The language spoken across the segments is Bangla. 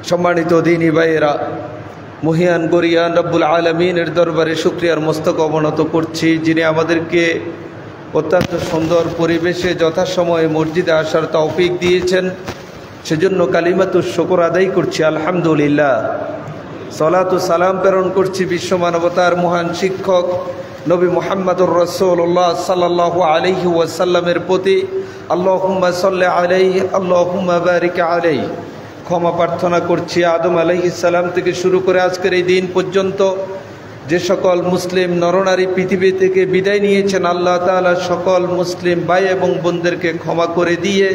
সম্মানিত দ্বীনী ভাইয়েরা, মহিয়ান গরিয়ান রব্বুল আলামিনের দরবারে শুকরিয়ার মস্তক অবনত করছি, যিনি আমাদেরকে অত্যন্ত সুন্দর পরিবেশে যথাসময়ে মসজিদে আসার তৌফিক দিয়েছেন। সেজন্য কালিমাতুশ শুকর আদায় করছি, আলহামদুলিল্লাহ। সালাত ও সালাম প্রেরণ করছি বিশ্ব মানবতার মহান শিক্ষক নবী মুহাম্মদুর রাসূলুল্লাহ সাল্লাল্লাহু আলাইহি ওয়াসাল্লামের প্রতি। আল্লাহুম্মা সাল্লি আলাইহি আল্লাহুম্মা বারিক আলাইহি। ক্ষমা প্রার্থনা করছি আদম আলাইহিস সালাম থেকে শুরু করে আজকের এই দিন পর্যন্ত যে সকল মুসলিম নরনারী পৃথিবী থেকে বিদায় নিয়েছেন, আল্লাহ তাআলা সকল মুসলিম ভাই এবং বোনদেরকে ক্ষমা করে দিয়ে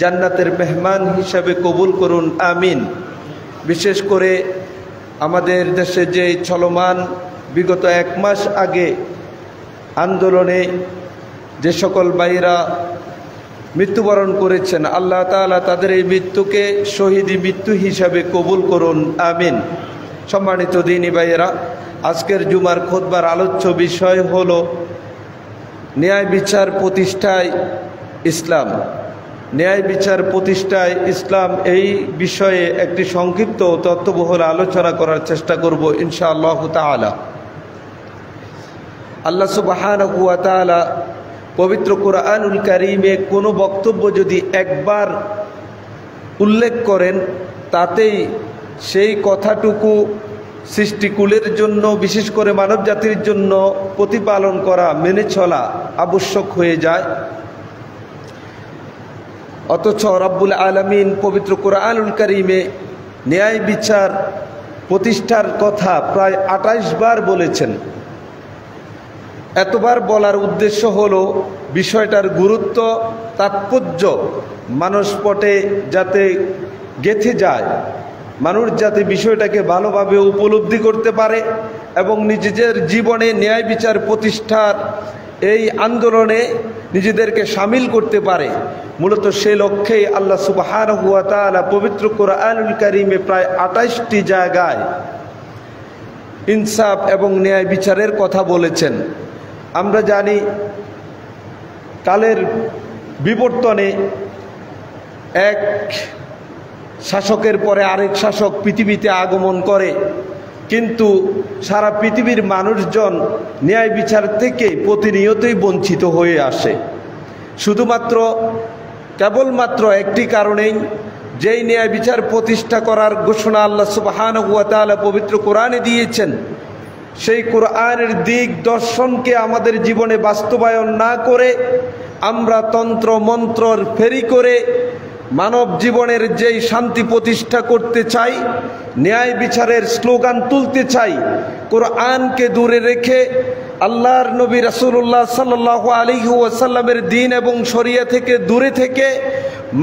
জান্নাতের মেহমান হিসাবে কবুল করুন, আমিন। বিশেষ করে আমাদের দেশে যে চলমান বিগত এক মাস আগে আন্দোলনে যে সকল ভাইরা মৃত্যুবরণ করেছেন, আল্লাহ তাআলা তাদের এই মৃত্যুকে শহীদি মৃত্যু হিসাবে কবুল করুন, আমিন। সম্মানিত দ্বীনী ভাইয়েরা, আজকের জুমার খুতবার আলোচ্য বিষয় হলো ন্যায় বিচার প্রতিষ্ঠায় ইসলাম। ন্যায় বিচার প্রতিষ্ঠায় ইসলাম, এই বিষয়ে একটি সংক্ষিপ্ত তত্ত্ববহুল আলোচনা করার চেষ্টা করব ইনশাআল্লাহ তাআলা। আল্লাহ সুবহানাহু ওয়া তাআলা পবিত্র কুরআনুল কারীমে কোনো বক্তব্য যদি একবার উল্লেখ করেন, তাতেই সেই কথাটুকু সৃষ্টিকুলের জন্য, বিশেষ করে মানব জাতির জন্য প্রতিপালন করা, মেনে চলা আবশ্যক হয়ে যায়। অথচ রব্বুল আলামিন পবিত্র কুরআনুল কারীমে ন্যায় বিচার প্রতিষ্ঠার কথা প্রায় ২৮ বার বলেছেন। এতবার বলার উদ্দেশ্য হলো বিষয়টার গুরুত্ব, তাৎপর্য মানসপটে যাতে গেঁথে যায়, মানুষ যাতে বিষয়টাকে ভালোভাবে উপলব্ধি করতে পারে এবং নিজেদের জীবনে ন্যায় বিচার প্রতিষ্ঠার এই আন্দোলনে নিজেদেরকে সামিল করতে পারে। মূলত সে লক্ষ্যেই আল্লাহ সুবহানাহু ওয়া তাআলা পবিত্র কুরআনুল কারীমে প্রায় ২৮টি জায়গায় ইনসাফ এবং ন্যায় বিচারের কথা বলেছেন। আমরা জানি কালের বিবর্তনে এক শাসকের পরে আরেক শাসক পৃথিবীতে আগমন করে, কিন্তু সারা পৃথিবীর মানুষজন ন্যায় বিচার থেকে প্রতিনিয়তই বঞ্চিত হয়ে আসে। শুধুমাত্র কেবলমাত্র একটি কারণেই, যেই ন্যায় বিচার প্রতিষ্ঠা করার ঘোষণা আল্লাহ সুবহানাহু ওয়া তাআলা পবিত্র কোরআনে দিয়েছেন, সেই কোরআনের দিক দর্শনকে আমাদের জীবনে বাস্তবায়ন না করে আমরা তন্ত্র মন্ত্রর ফেরি করে মানব জীবনের যেই শান্তি প্রতিষ্ঠা করতে চাই, ন্যায় বিচারের স্লোগান তুলতে চাই, কোরআনকে দূরে রেখে আল্লাহর নবী রাসূলুল্লাহ সাল্লাল্লাহু আলাইহি ওয়াসাল্লামের দ্বীন এবং শরিয়া থেকে দূরে থেকে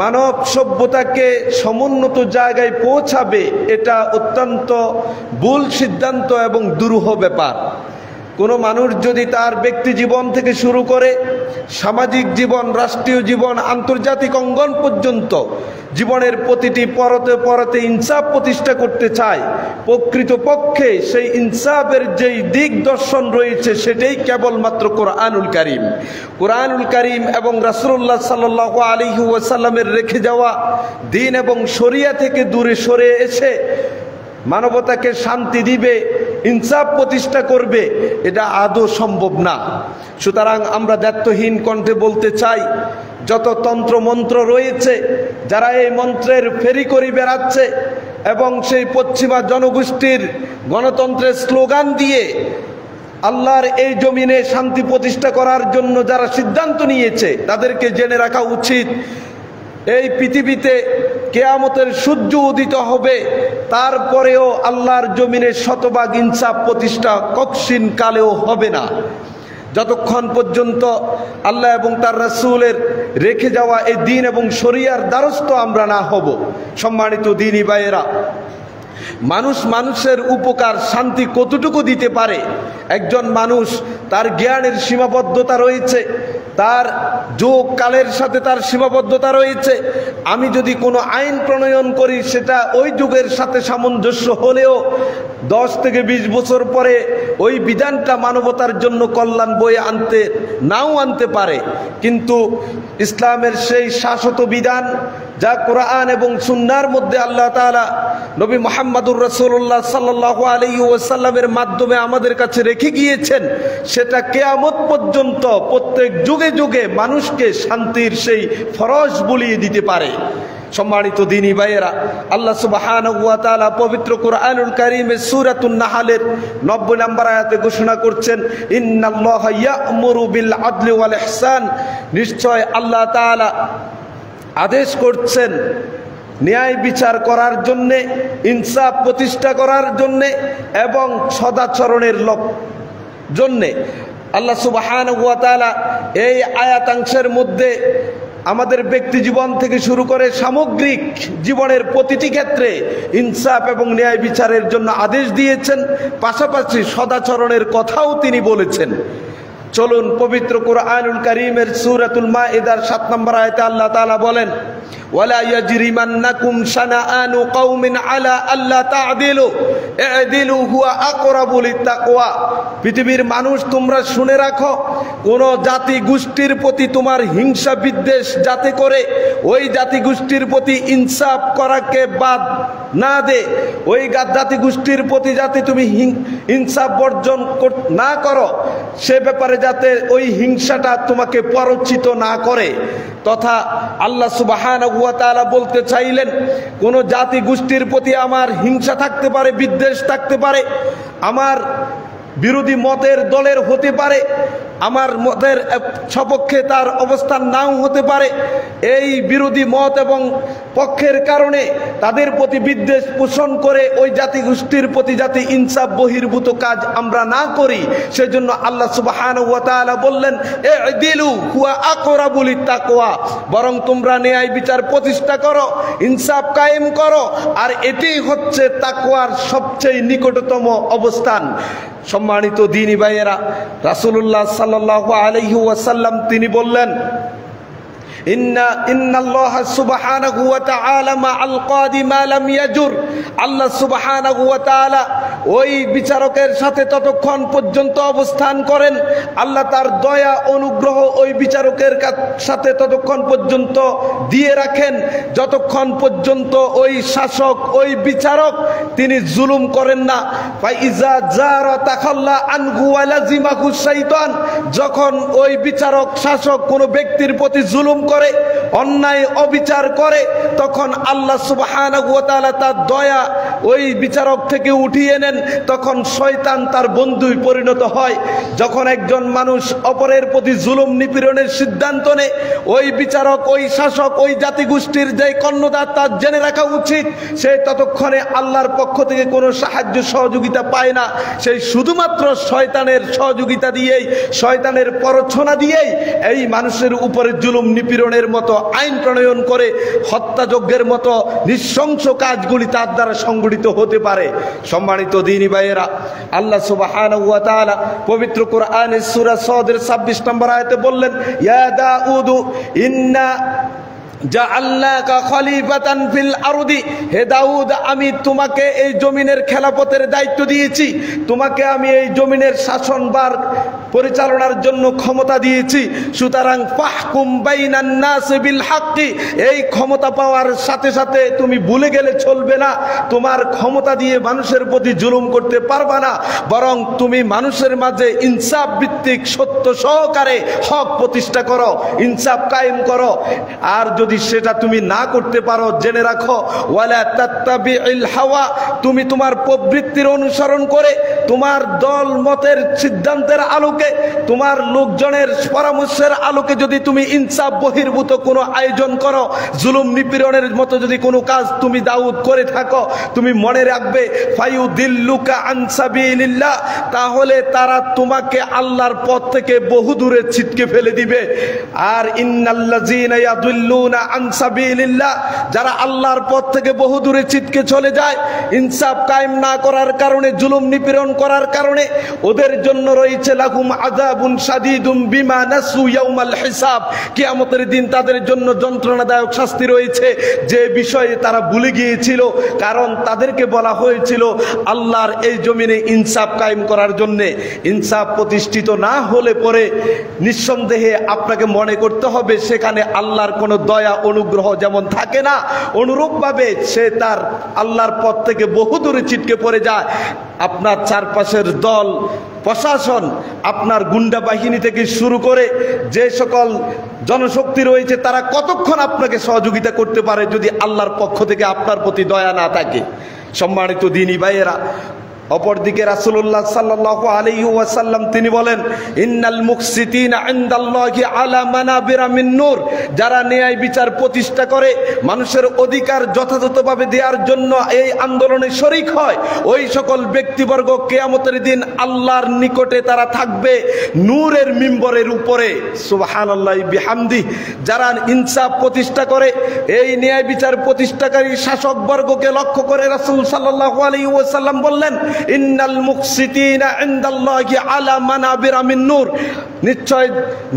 মানব সভ্যতাকে সমুন্নত জায়গায় পৌঁছাবে, এটা অত্যন্ত ভুল সিদ্ধান্ত এবং দুরূহ ব্যাপার। কোনো মানুষ যদি তার ব্যক্তি জীবন থেকে শুরু করে সামাজিক জীবন, রাষ্ট্রীয় জীবন, আন্তর্জাতিক অঙ্গন পর্যন্ত জীবনের প্রতিটি পরতে পরতে ইনসাফ প্রতিষ্ঠা করতে চায়, প্রকৃতপক্ষে সেই ইনসাফের যেই দিক দর্শন রয়েছে সেটাই কেবলমাত্র কোরআনুল কারীম। কোরআনুল কারীম এবং রাসূলুল্লাহ সাল্লাল্লাহু আলাইহি ওয়াসাল্লামের রেখে যাওয়া দ্বীন এবং শরিয়া থেকে দূরে সরে এসে মানবতাকে শান্তি দিবে, ইনসাফ প্রতিষ্ঠা করবে, এটা আদৌ সম্ভব না। সুতরাং আমরা দায়িত্বহীন কণ্ঠে বলতে চাই, যত তন্ত্র মন্ত্র রয়েছে, যারা এই মন্ত্রের ফেরি করে বেড়াচ্ছে এবং সেই পশ্চিমা জনগোষ্ঠীর গণতন্ত্রের স্লোগান দিয়ে আল্লাহর এই জমিনে শান্তি প্রতিষ্ঠা করার জন্য যারা সিদ্ধান্ত নিয়েছে, তাদেরকে জেনে রাখা উচিত, এই পৃথিবীতে কিয়ামতের সূর্য উদিত হবে, তারপরেও আল্লাহর জমিনে শতভাগ ইনসাফ প্রতিষ্ঠা কখনো কালেও হবে না, যতক্ষণ পর্যন্ত আল্লাহ এবং তার রাসূলের রেখে যাওয়া এই দ্বীন এবং শরিয়ার দ্বারস্থ আমরা না হব। সম্মানিত দ্বীনী ভাইয়েরা, মানুষ মানুষের উপকার শান্তি কতটুকু দিতে পারে? একজন মানুষ, তার জ্ঞানের সীমাবদ্ধতা রয়েছে, তার যুগ কালের সাথে তার সীমাবদ্ধতা রয়েছে। আমি যদি কোনো আইন প্রণয়ন করি, সেটা ওই যুগের সাথে সামঞ্জস্য হলেও 10 থেকে 20 বছর পরে ওই বিধানটা মানবতার জন্য কল্যাণ বয়ে নাও আনতে পারে। কিন্তু ইসলামের সেই শাশ্বত বিধান, যা কোরআন এবং সুন্নাহর মধ্যে আল্লাহ তাআলা নবী মুহাম্মদুর রাসূলুল্লাহ সাল্লাল্লাহু আলাইহি ওয়াসাল্লামের মাধ্যমে আমাদের কাছে রেখে গিয়েছেন, সেটা কিয়ামত পর্যন্ত প্রত্যেক যুগে যুগে মানুষকে শান্তির সেই ফরজ বলিয়ে দিতে পারে। সম্মানিত দ্বীনী ভাইয়েরা, আল্লাহ সুবহানাহু ওয়া তাআলা পবিত্র কোরআনুল কারীমের সূরাতুন নাহলের 90 নম্বর আয়াতে ঘোষণা করছেন, ইন্নাল্লাহা ইয়া'মুরু বিল আদলি ওয়াল ইহসান, নিশ্চয় আল্লাহ তাআলা আদেশ করছেন ন্যায় বিচার করার জন্যে, ইনসাফ প্রতিষ্ঠা করার জন্যে এবং সদাচরণের জন্যে। আল্লাহ সুবহানাহু ওয়া তাআলা এই আয়াতাংশের মধ্যে আমাদের ব্যক্তি জীবন থেকে শুরু করে সামগ্রিক জীবনের প্রতিটি ক্ষেত্রে ইনসাফ এবং ন্যায় বিচারের জন্য আদেশ দিয়েছেন, পাশাপাশি সদাচরণের কথাও তিনি বলেছেন। চলুন পবিত্র কোরআনুল কারীমের সূরাতুল মাইদার 7 নম্বর আয়াতে আল্লাহ তাআলা বলেন, ওয়ালা ইয়াজরিমান্নাকুম শানাআনু কওমিন আলা আল্লা তা'দিলু ই'দিলু হুয়া আকরাবু লিত্তাকওয়া। পৃথিবীর মানুষ, তোমরা শুনে রাখো, কোন জাতি গোষ্ঠীর প্রতি তোমার হিংসা বিদ্বেষ যাতে করে ওই জাতি গোষ্ঠীর প্রতি ইনসাফ করাকে বাদ না দে, ওই জাতি গোষ্ঠীর প্রতি যাতে তুমি ইনসাফ বর্জন না করো, সে ব্যাপারে যাতে ওই হিংসাটা তোমাকে পরচিত না করে। তথা আল্লাহ সুবহানাহু ওয়া তাআলা বলতে চাইলেন, কোন জাতি গোষ্ঠীর প্রতি আমার হিংসা থাকতে পারে, বিদ্বেষ থাকতে পারে, আমার বিরোধী মতের দলের হতে পারে, আমার মতের সপক্ষে তার অবস্থান নাও হতে পারে। এই বিরোধী মত এবং পক্ষের কারণে তাদের প্রতি বিদ্বেষ পোষণ করে ওই জাতি গোষ্ঠীর প্রতি যাতে ইনসাফ বহির্ভূত কাজ আমরা না করি, সেজন্য আল্লাহ সুবহানাহু ওয়া তাআলা বললেন, ই'দিলু হুয়া আকরাবু লিত্তাকওয়া, বরং তোমরা ন্যায় বিচার প্রতিষ্ঠা করো, ইনসাফ কায়েম করো, আর এটাই হচ্ছে তাকওয়ার সবচেয়ে নিকটতম অবস্থান। সম্মানিত দ্বীনী ভাইয়েরা, রাসূলুল্লাহ সাল্লাল্লাহু আলাইহি ওয়াসাল্লাম তিনি বললেন, ইন্নাল্লাহা সুবহানাহু ওয়া তাআলা মা'আল কাদি মা লাম ইয়াজুর। আল্লাহ সুবহানাহু ওয়া তাআলা ওই বিচারকের সাথে ততক্ষণ পর্যন্ত অবস্থান করেন, আল্লাহ তার দয়া অনুগ্রহ ওই বিচারকের সাথে ততক্ষণ পর্যন্ত দিয়ে রাখেন যতক্ষণ পর্যন্ত ওই শাসক, ওই বিচারক তিনি জুলুম করেন না। ফাইজা জারা তাখাল্লা আনহু ওয়া লাজিমাহু শাইতান, যখন ওই বিচারক শাসক কোনো ব্যক্তির প্রতি জুলুম করে, অন্যায় অবিচার করে, তখন আল্লাহ সুবহানাহু ওয়া তাআলা তার দয়া ওই বিচারক থেকে উঠিয়ে নেন, তখন শয়তান তার বন্ধুই পরিণত হয়। যখন একজন মানুষ অপরের প্রতি জুলুম নিপীড়নের সিদ্ধান্ত নেয়, ওই বিচারক, ওই শাসক, ওই জাতিগোষ্ঠীর যে কর্ণধার, তার জেনে রাখা উচিত সে ততক্ষণে আল্লাহর পক্ষ থেকে কোনো সাহায্য সহযোগিতা পায় না, সেই শুধুমাত্র শয়তানের সহযোগিতা দিয়েই, শয়তানের প্ররোচনা দিয়েই এই মানুষের উপরে জুলুম নিপীড়নের মতো আইন প্রণয়ন করে হত্যাযজ্ঞের মতো নৃশংস কাজগুলি তার দ্বারা সংগঠিত হতে পারে। সম্মানিত দ্বীনী ভাইয়েরা, আল্লাহ সুবহানাহু ওয়া তাআলা পবিত্র কোরআনের সূরা সদের 26 নম্বর আয়াতে বললেন, ইয়া দাউদু ইন্না জাআলনাকা খলিফাতান ফিল আরদি, হে দাউদ, আমি তোমাকে এই জমিনের খেলাফতের দায়িত্ব দিয়েছি, তোমাকে আমি এই জমিনের শাসনভার পরিচালনার জন্য ক্ষমতা দিয়েছি। সুতরাং ফাহকুম বাইনান নাস বিল হাক্কি, এই ক্ষমতা পাওয়ার সাথে সাথে তুমি ভুলে গেলে চলবে না, তোমার ক্ষমতা দিয়ে মানুষের প্রতি জুলুম করতে পারবা না, বরং তুমি মানুষের মাঝে ইনসাফ ভিত্তিক সত্য সহকারে হক প্রতিষ্ঠা করো, ইনসাফ কায়েম করো। আর যদি সেটা তুমি না করতে পারো, জেনে রাখো, ওয়ালা তাত্তাবিল হাওয়া, তুমি তোমার প্রবৃত্তির অনুসরণ করে, তোমার দল মতের সিদ্ধান্তের আলোকে, তোমার লোকজনের পরামর্শের আলোকে যদি তুমি ইনসাফ বহির্ভূত কোনো আয়োজন করো, জুলুম নিপীড়নের মতো যদি কোনো কাজ তুমি দাউদ করে থাকো, তুমি মনে রাখবে, ফায়ুদিল্লুকা আন সাবিলিল্লাহ, তাহলে তারা তোমাকে আল্লাহর পথ থেকে বহু দূরে ছিটকে ফেলে দিবে। আর ইন্নাল্লাযীনা ইয়াদুল্লুনা আন সাবিলিল্লাহ, যারা আল্লাহর পথ থেকে বহু দূরে ছিটকে চলে যায়, ইনসাফ কায়েম না করার কারণে, জুলুম নিপীড়ন করার কারণে, ওদের জন্য রয়েছে লাহুম আযাবুন শাদীদুম বিমা নাসু ইয়াউমাল হিসাব। কিয়ামতের দিন তাদের জন্য যন্ত্রণাদায়ক শাস্তি রয়েছে যে বিষয়ে তারা ভুলে গিয়েছিল, কারণ তাদেরকে বলা হয়েছিল আল্লাহর এই জমিনে ইনসাফ কায়েম করার জন্য। ইনসাফ প্রতিষ্ঠিত না হলে পরে নিঃসন্দেহে আপনাকে মনে করতে হবে সেখানে আল্লাহর কোনো দয়া অনুগ্রহ যেমন থাকে না, অনুরূপভাবে সে তার আল্লাহর পথ থেকে বহু দূরে ছিটকে পড়ে যায়। আপনার চারপাশের দল প্রশাসন, আপনার গুন্ডা বাহিনী থেকে শুরু করে যে সকল জনশক্তি রয়েছে তারা কতক্ষণ আপনাকে সহযোগিতা করতে পারে যদি আল্লাহর পক্ষ থেকে আপনার প্রতি দয়া না থাকে? সম্মানিত দ্বীনী ভাইয়েরা, অপরদিকে রাসূলুল্লাহ সাল্লাল্লাহু আলাইহি ওয়াসাল্লাম তিনি বলেন, ইন্নাল মুকসিতিনা ইনদাল্লাহি আলা মানাবিরা মিন নূর। যারা ন্যায় বিচার প্রতিষ্ঠা করে, মানুষের অধিকার যথাযথভাবে দেওয়ার জন্য এই আন্দোলনে শরীক হয়, ওই সকল ব্যক্তিবর্গ কিয়ামতের দিন আল্লাহর নিকটে তারা থাকবে নূরের মিম্বরের উপরে। সুবহানাল্লাহি বিহামদি। যারা ইনসাফ প্রতিষ্ঠা করে, এই ন্যায় বিচার প্রতিষ্ঠাকারী শাসকবর্গকে লক্ষ্য করে রাসূল সাল্লাল্লাহু আলাইহি ওয়াসাল্লাম বললেন, ইন্নাল মুকসিতিনা ইনদাল্লাহি আলা মানাবিরা মিন নূর। নিশ্চয়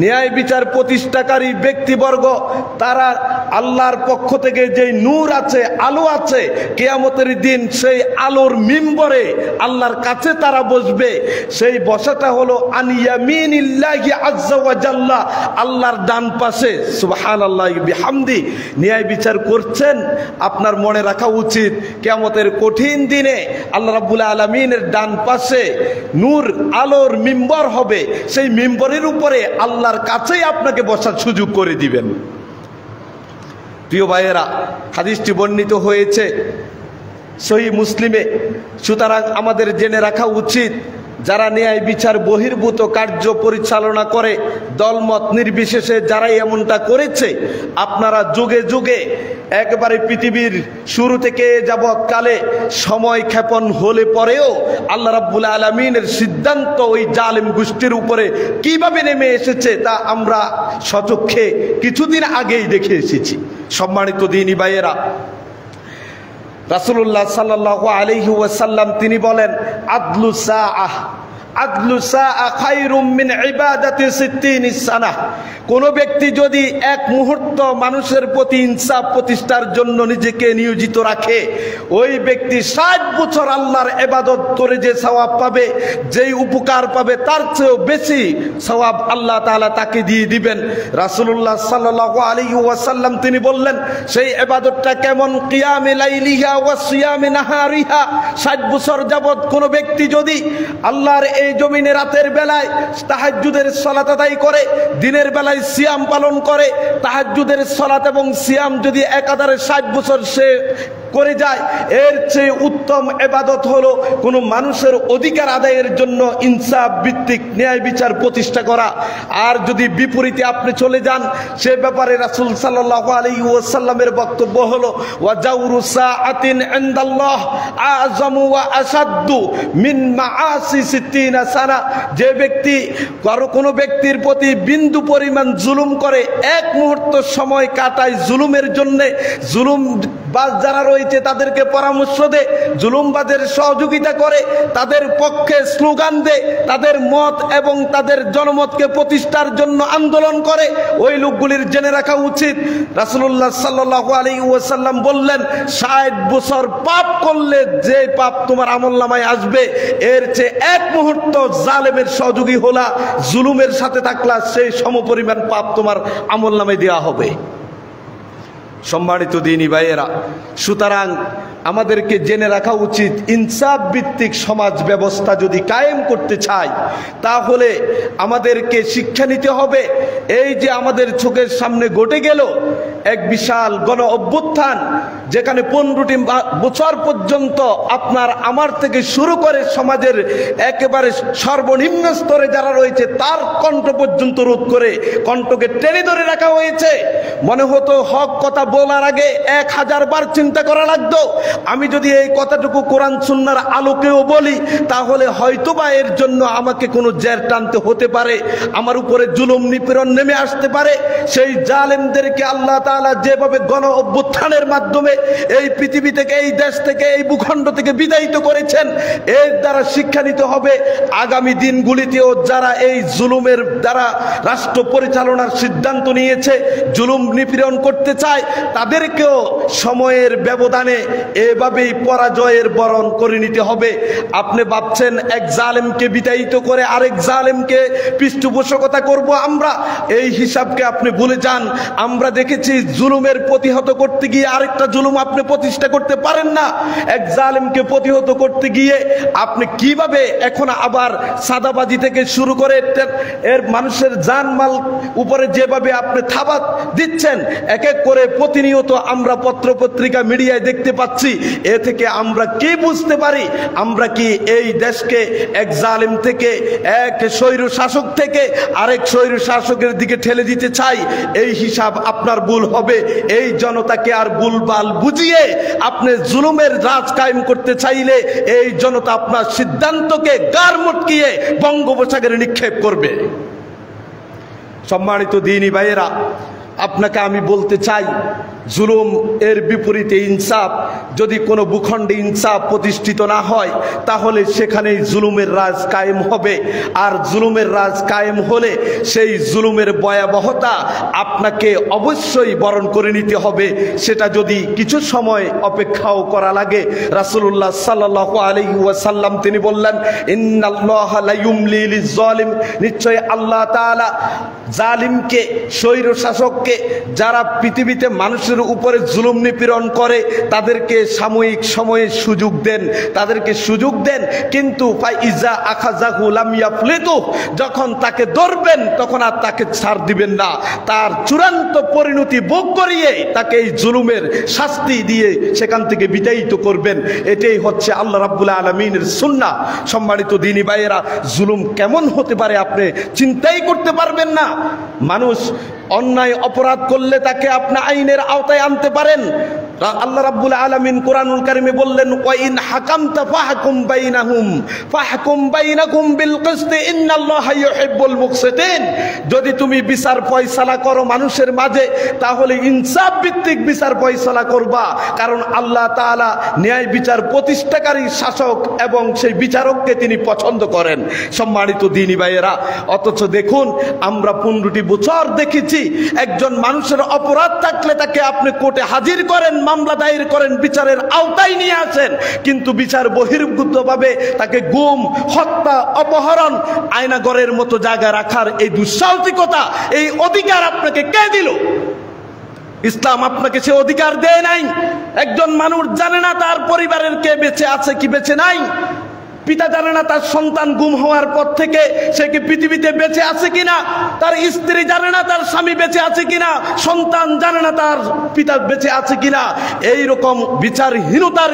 ন্যায় বিচার প্রতিষ্ঠাকারী ব্যক্তিবর্গ তারা আল্লাহর পক্ষ থেকে যে নূর আছে, আলো আছে, কিয়ামতের দিন সেই আলোর মিম্বরে আল্লাহর কাছে তারা বসবে। সেই বসাটা হলো আন ইয়ামিনিল্লাহি আযজা ওয়া জাল্লা, আল্লাহর ডান পাশে। সুবহানাল্লাহি বিহামদি। ন্যায় বিচার করছেন, আপনার মনে রাখা উচিত কিয়ামতের কঠিন দিনে আল্লাহ রাব্বুল আলামিনের ডান পাশে নূর আলোর মিম্বর হবে। সেই মিম্বরের উপরে আল্লাহর কাছেই আপনাকে বসার সুযোগ করে দিবেন। প্রিয় ভাইয়েরা, হাদিসটি বর্ণিত হয়েছে সহিহ মুসলিমে। সুতরাং আমাদের জেনে রাখা উচিত, যারা ন্যায় বিচার বহির্ভূত কার্য পরিচালনা করে, দলমত নির্বিশেষে যারাই এমনটা করেছে, আপনারা যুগে যুগে একবারে পৃথিবীর শুরু থেকে যাবৎকালে সময় ক্ষেপণ হলে পরেও আল্লাহ রাব্বুল আলামিনের সিদ্ধান্ত ওই জালেম গোষ্ঠীর উপরে কিভাবে নেমে এসেছে তা আমরা সচক্ষে কিছুদিন আগেই দেখে এসেছি। সম্মানিত দ্বীনী ভাইয়েরা, রাসূলুল্লাহ সাল্লাল্লাহু আলাইহি ওয়াসাল্লাম তিনি বলেন, আদলু সাআহ খায়রুম মিন ইবাদাতি 60 সানাহ। কোন ব্যক্তি যদি এক মুহূর্ত মানুষের প্রতি ইনসাফ প্রতিষ্ঠার জন্য নিজেকে নিয়োজিত রাখে, ওই ব্যক্তি 60 বছর আল্লাহর ইবাদত করে যে সওয়াব পাবে, যেই উপকার পাবে, তার চেয়েও বেশি সওয়াব আল্লাহ তাআলা তাকে দিয়ে দিবেন। রাসূলুল্লাহ সাল্লাল্লাহু আলাইহি ওয়াসাল্লাম তিনি বললেন, সেই ইবাদতটা কেমন? কিয়ামে লাইলিহা ওয়া সিয়ামে নাহারিহা। 60 বছর যাবত কোন ব্যক্তি যদি আল্লাহর এই জমিনে রাতের বেলায় তাহাজ্জুদের সালাত আদায় করে, দিনের বেলায় সিয়াম পালন করে, তাহাজ্জুদের সালাত এবং সিয়াম যদি একাধারে 60 বছর সে করে যায়, এর চেয়ে উত্তম ইবাদত হলো কোনো মানুষের অধিকার আদায়ের জন্য ইনসাফ ভিত্তিক ন্যায় বিচার প্রতিষ্ঠা করা। আর যদি বিপরীতে আপনি চলে যান, সে ব্যাপারে রাসূল সাল্লাল্লাহু আলাইহি ওয়াসাল্লামের বক্তব্য হলো, ওয়া জাওরু সাআতিন ইনদাল্লাহ আযমু ওয়া আসাদ্দু মিন মাআসি 60 সানা। যে ব্যক্তি কোনো ব্যক্তির প্রতি বিন্দু পরিমাণ জুলুম করে, এক মুহূর্ত সময় কাটায় জুলুমের জন্য, জুলুমবাজ যারা রয়েছে তাদেরকে পরামর্শ দেয়, জুলুমবাজের সহযোগিতা করে, তাদের পক্ষে স্লোগান দেয়, তাদের মত এবং তাদের জনমতকে প্রতিষ্ঠার জন্য আন্দোলন করে, ওই লোকগুলির জেনে রাখা উচিত রাসূলুল্লাহ সাল্লাল্লাহু আলাইহি ওয়াসাল্লাম বললেন, 60 বছর পাপ করলে যে পাপ তোমার আমলনামায় আসবে, এর চেয়ে এক মুহূর্ত জালেমের সহযোগী হলা, জুলুমের সাথে থাকলা, সেই সমপরিমাণ পাপ তোমার আমলনামায় দেওয়া হবে। সম্মানিত দ্বীনী ভাইয়েরা, সুতরাং আমাদেরকে জেনে রাখা উচিত, ইনসাফ ভিত্তিক সমাজ ব্যবস্থা যদি কায়েম করতে চাই, তাহলে আমাদেরকে শিক্ষা নিতে হবে। এই যে আমাদের চোখের সামনে ঘটে গেল এক বিশাল গণ অভ্যুত্থান, যেখানে 15টি বছর পর্যন্ত আপনার আমার থেকে শুরু করে সমাজের একেবারে সর্বনিম্ন স্তরে যারা রয়েছে তার কণ্ঠ পর্যন্ত রোধ করে কণ্ঠকে টেনে ধরে রাখা হয়েছে। মনে হতো হক কথা বলার আগে 1000 বার চিন্তা করা লাগতো। আমি যদি এই কথাটুকু কোরআন সুন্নাহর আলোকেও বলি, তাহলে হয়তোবা এর জন্য আমাকে কোনো জের টানতে হতে পারে, আমার উপরে জুলুম নিপীড়ন নেমে আসতে পারে। সেই জালেমদেরকে আল্লাহ তাআলা যেভাবে গণ অভ্যুত্থানের মাধ্যমে এই পৃথিবী থেকে, এই দেশ থেকে, এই ভূখণ্ড থেকে বিদায়িত করেছেন। এর দ্বারা শিক্ষা নিতে হবে আগামী দিনগুলিতেও যারা এই জুলুমের দ্বারা রাষ্ট্র পরিচালনার সিদ্ধান্ত নিয়েছে, জুলুম নিপীড়ন করতে চায়, তাদেরকেও সময়ের ব্যবধানে এভাবেই পরাজয়ের বরণ করে নিতে হবে। আপনি ভাবছেন এক জালেমকে বিতাড়িত করে আরেক জালেমকে পৃষ্ঠপোষকতা করব আমরা, এই হিসাবকে আপনি ভুলে যান। আমরা দেখেছি জুলুমের প্রতিহত করতে গিয়ে আরেকটা জুলুম আপনি প্রতিষ্ঠা করতে পারেন না। এক জালেমকে প্রতিহত করতে গিয়ে আপনি কিভাবে এখন আবার সাদাবাজি থেকে শুরু করে এর মানুষের জানমাল উপরে যেভাবে আপনি থাবা দিচ্ছেন, এক এক করে প্রতিনিয়ত আমরা পত্রপত্রিকা মিডিয়ায় দেখতে পাচ্ছি। এ থেকে আমরা কি বুঝতে পারি? আমরা কি এই দেশকে এক জালেম থেকে, এক স্বৈর শাসক থেকে আরেক স্বৈর শাসকের দিকে ঠেলে দিতে চাই? এই হিসাব আপনার ভুল হবে। এই জনতাকে আর ভুলভাল বুঝিয়ে আপনি জুলুমের রাজ কায়েম করতে চাইলে এই জনতা আপনার সিদ্ধান্তকে গার মটকিয়ে বঙ্গোপসাগরে নিক্ষেপ করবে। সম্মানিত দ্বীনী ভাইয়েরা, আপনাকে আমি বলতে চাই, জুলুম এর বিপরীতে ইনসাফ। যদি কোনো ভূখণ্ডে ইনসাফ প্রতিষ্ঠিত না হয়, তাহলে সেখানেই জুলুমের রাজ কায়েম হবে। আর জুলুমের রাজ কায়েম হলে সেই জুলুমের ভয়াবহতা আপনাকে অবশ্যই বরণ করে নিতে হবে। সেটা যদি কিছু সময় অপেক্ষাও করা লাগে। রাসূলুল্লাহ সাল্লাল্লাহু আলাইহি ওয়াসাল্লাম তিনি বললেন, ইন্নাল্লাহা লা ইউমলি লিজ-জালিম, নিশ্চয় আল্লাহ তাআলা জালিমকে, স্বৈর শাসককে, যারা পৃথিবীতে মানুষের উপরে জুলুম নিপীড়ন করে, তাদেরকে সাময়িক সময়ে সুযোগ দেন, তাদেরকে সুযোগ দেন। কিন্তু ফাইজা আখাযাহু লাম ইয়াফলিতু, যখন তাকে ধরবেন তখন আর তাকে ছাড় দিবেন না, তার চূড়ান্ত পরিণতি ভোগ করিয়ে তাকে এই জুলুমের শাস্তি দিয়ে সেখান থেকে বিতাড়িত করবেন। এটাই হচ্ছে আল্লাহ রাব্বুল আলামিনের সুন্নাহ। সম্মানিত দ্বীনী ভাইয়েরা, জুলুম কেমন হতে পারে আপনি চিন্তাই করতে পারবেন না। মানুষ অন্যায় অপরাধ করলে তাকে আপনি আইনের আওতায় আনতে পারেন। আল্লাহ রাব্বুল আলামিন কোরআনুল কারীমে বললেন, ওয়া ইন হাকামতা ফাহকুম বাইনাকুম বিল কিসত ইন্নাল্লাহা ইউহিব্বুল মুকসিতিন। যদি তুমি বিচার ফয়সালা করো মানুষের মাঝে, তাহলে ইনসাফ ভিত্তিক বিচার ফয়সালা করবা, কারণ আল্লাহ তাআলা ন্যায় বিচার প্রতিষ্ঠাকারী শাসক এবং সেই বিচারককে তিনি পছন্দ করেন। সম্মানিত দ্বীনী ভাইয়েরা, অথচ দেখুন আমরা 15টি বছর দেখেছি একজন মানুষের অপরাধ থাকলে তাকে আপনি কোর্টে হাজির করেন, মামলা দায়ের করেন, বিচারের আওতায় নিয়ে আসেন, কিন্তু বিচার বহির্ভূতভাবে তাকে গুম, হত্যা, অপহরণ, আয়নাগরের মতো জায়গা রাখার এই দুঃসাহসিকতা, এই অধিকার আপনাকে কে দিল? ইসলাম আপনাকে সে অধিকার দেয় নাই। একজন মানুষ জানে না তার পরিবারের কে বেঁচে আছে কি বেঁচে নাই, পিতা জানে না তার সন্তান গুম হওয়ার পর থেকে সে কি পৃথিবীতে বেঁচে আছে কিনা, তার স্ত্রী জানে না তার স্বামী বেঁচে আছে কিনা, সন্তান জানে না তার পিতা বেঁচে আছে কিনা। এই রকম বিচারহীনতার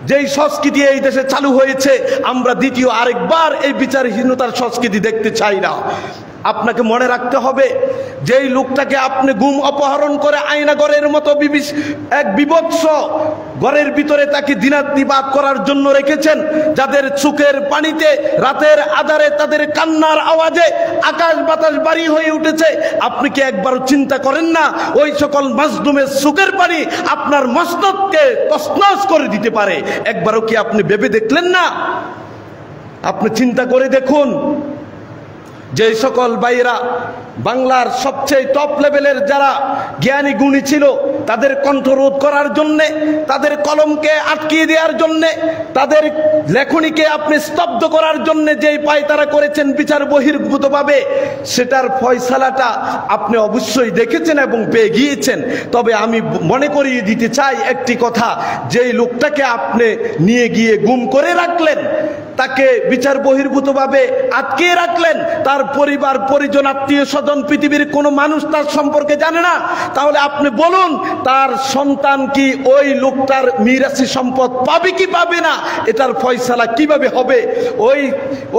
যেই সংস্কৃতি এই দেশে চালু হয়েছে, আমরা দ্বিতীয় আরেকবার এই বিচারহীনতার সংস্কৃতি দেখতে চাই না। আপনাকে মনে রাখতে হবে, যেই লোকটাকে আপনি গুম অপহরণ করে আয়নাগরের মতো এক বিভৎস ঘরের ভিতরে তাকে দিনাতিপাত করার জন্য রেখেছেন, যাদের চোখের পানিতে রাতের আধারে তাদের কান্নার আওয়াজে আকাশ বাতাস বাড়ি হয়ে উঠেছে, আপনি কি একবারও চিন্তা করেন না ওই সকল মাজলুমের চোখের পানি আপনার মস্তককে তছনছ করে দিতে পারে? একবারও কি আপনি ভেবে দেখলেন না? আপনি চিন্তা করে দেখুন, যে সকল ভাইরা বাংলার সবচেয়ে টপ লেভেলের যারা জ্ঞানী গুণী ছিল, তাদের কণ্ঠরোধ করার জন্যে, তাদের কলমকে আটকিয়ে দেওয়ার জন্যে, তাদের লেখনীকে আপনি স্তব্ধ করার জন্যে যেই পায়তারা করেছেন বিচার বহির্ভূতভাবে, সেটার ফয়সালাটা আপনি অবশ্যই দেখেছেন এবং পেয়ে গিয়েছেন। তবে আমি মনে করিয়ে দিতে চাই একটি কথা, যেই লোকটাকে আপনি নিয়ে গিয়ে গুম করে রাখলেন, তাকে বিচার বহির্ভূতভাবে আটকিয়ে রাখলেন, তার পরিবার পরিজন আত্মীয় স্বজন পৃথিবীর কোনো মানুষ তার সম্পর্কে জানে না, তাহলে আপনি বলুন তার সন্তান কি ওই লোকটার মিরাসি সম্পদ পাবে কি পাবে না, এটার ফয়সালা কিভাবে হবে?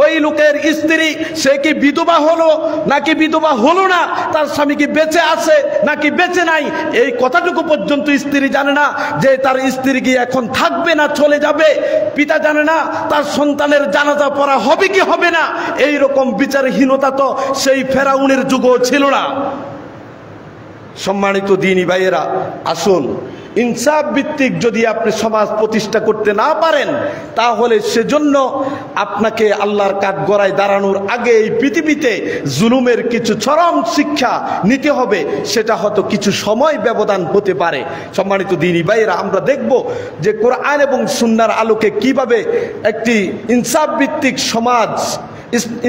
ওই লোকের স্ত্রী সে কি বিধবা হলো নাকি বিধবা হলো না, তার স্বামী কি বেঁচে আছে নাকি বেঁচে নাই, এই কথাটুকু পর্যন্ত স্ত্রী জানে না যে তার স্ত্রী কি এখন থাকবে না চলে যাবে। পিতা জানে না তার সন্তানের জানাজা পড়া হবে কি হবে না। এই রকম বিচারহীনতা তো সেই ফেরাউনের যুগও ছিল না। সম্মানিত দ্বীনী ভাইয়েরা, আসুন ইনসাফ ভিত্তিক যদি আপনি সমাজ প্রতিষ্ঠা করতে না পারেন, তাহলে সেজন্য আপনাকে আল্লাহর কাঠগড়ায় দাঁড়ানোর আগে এই পৃথিবীতে জুলুমের কিছু চরম শিক্ষা নিতে হবে। সেটা হয়তো কিছু সময় ব্যবধান হতে পারে। সম্মানিত দ্বীনী ভাইয়েরা, আমরা দেখব যে কোরআন এবং সুন্নাহর আলোকে কিভাবে একটি ইনসাফ ভিত্তিক সমাজ,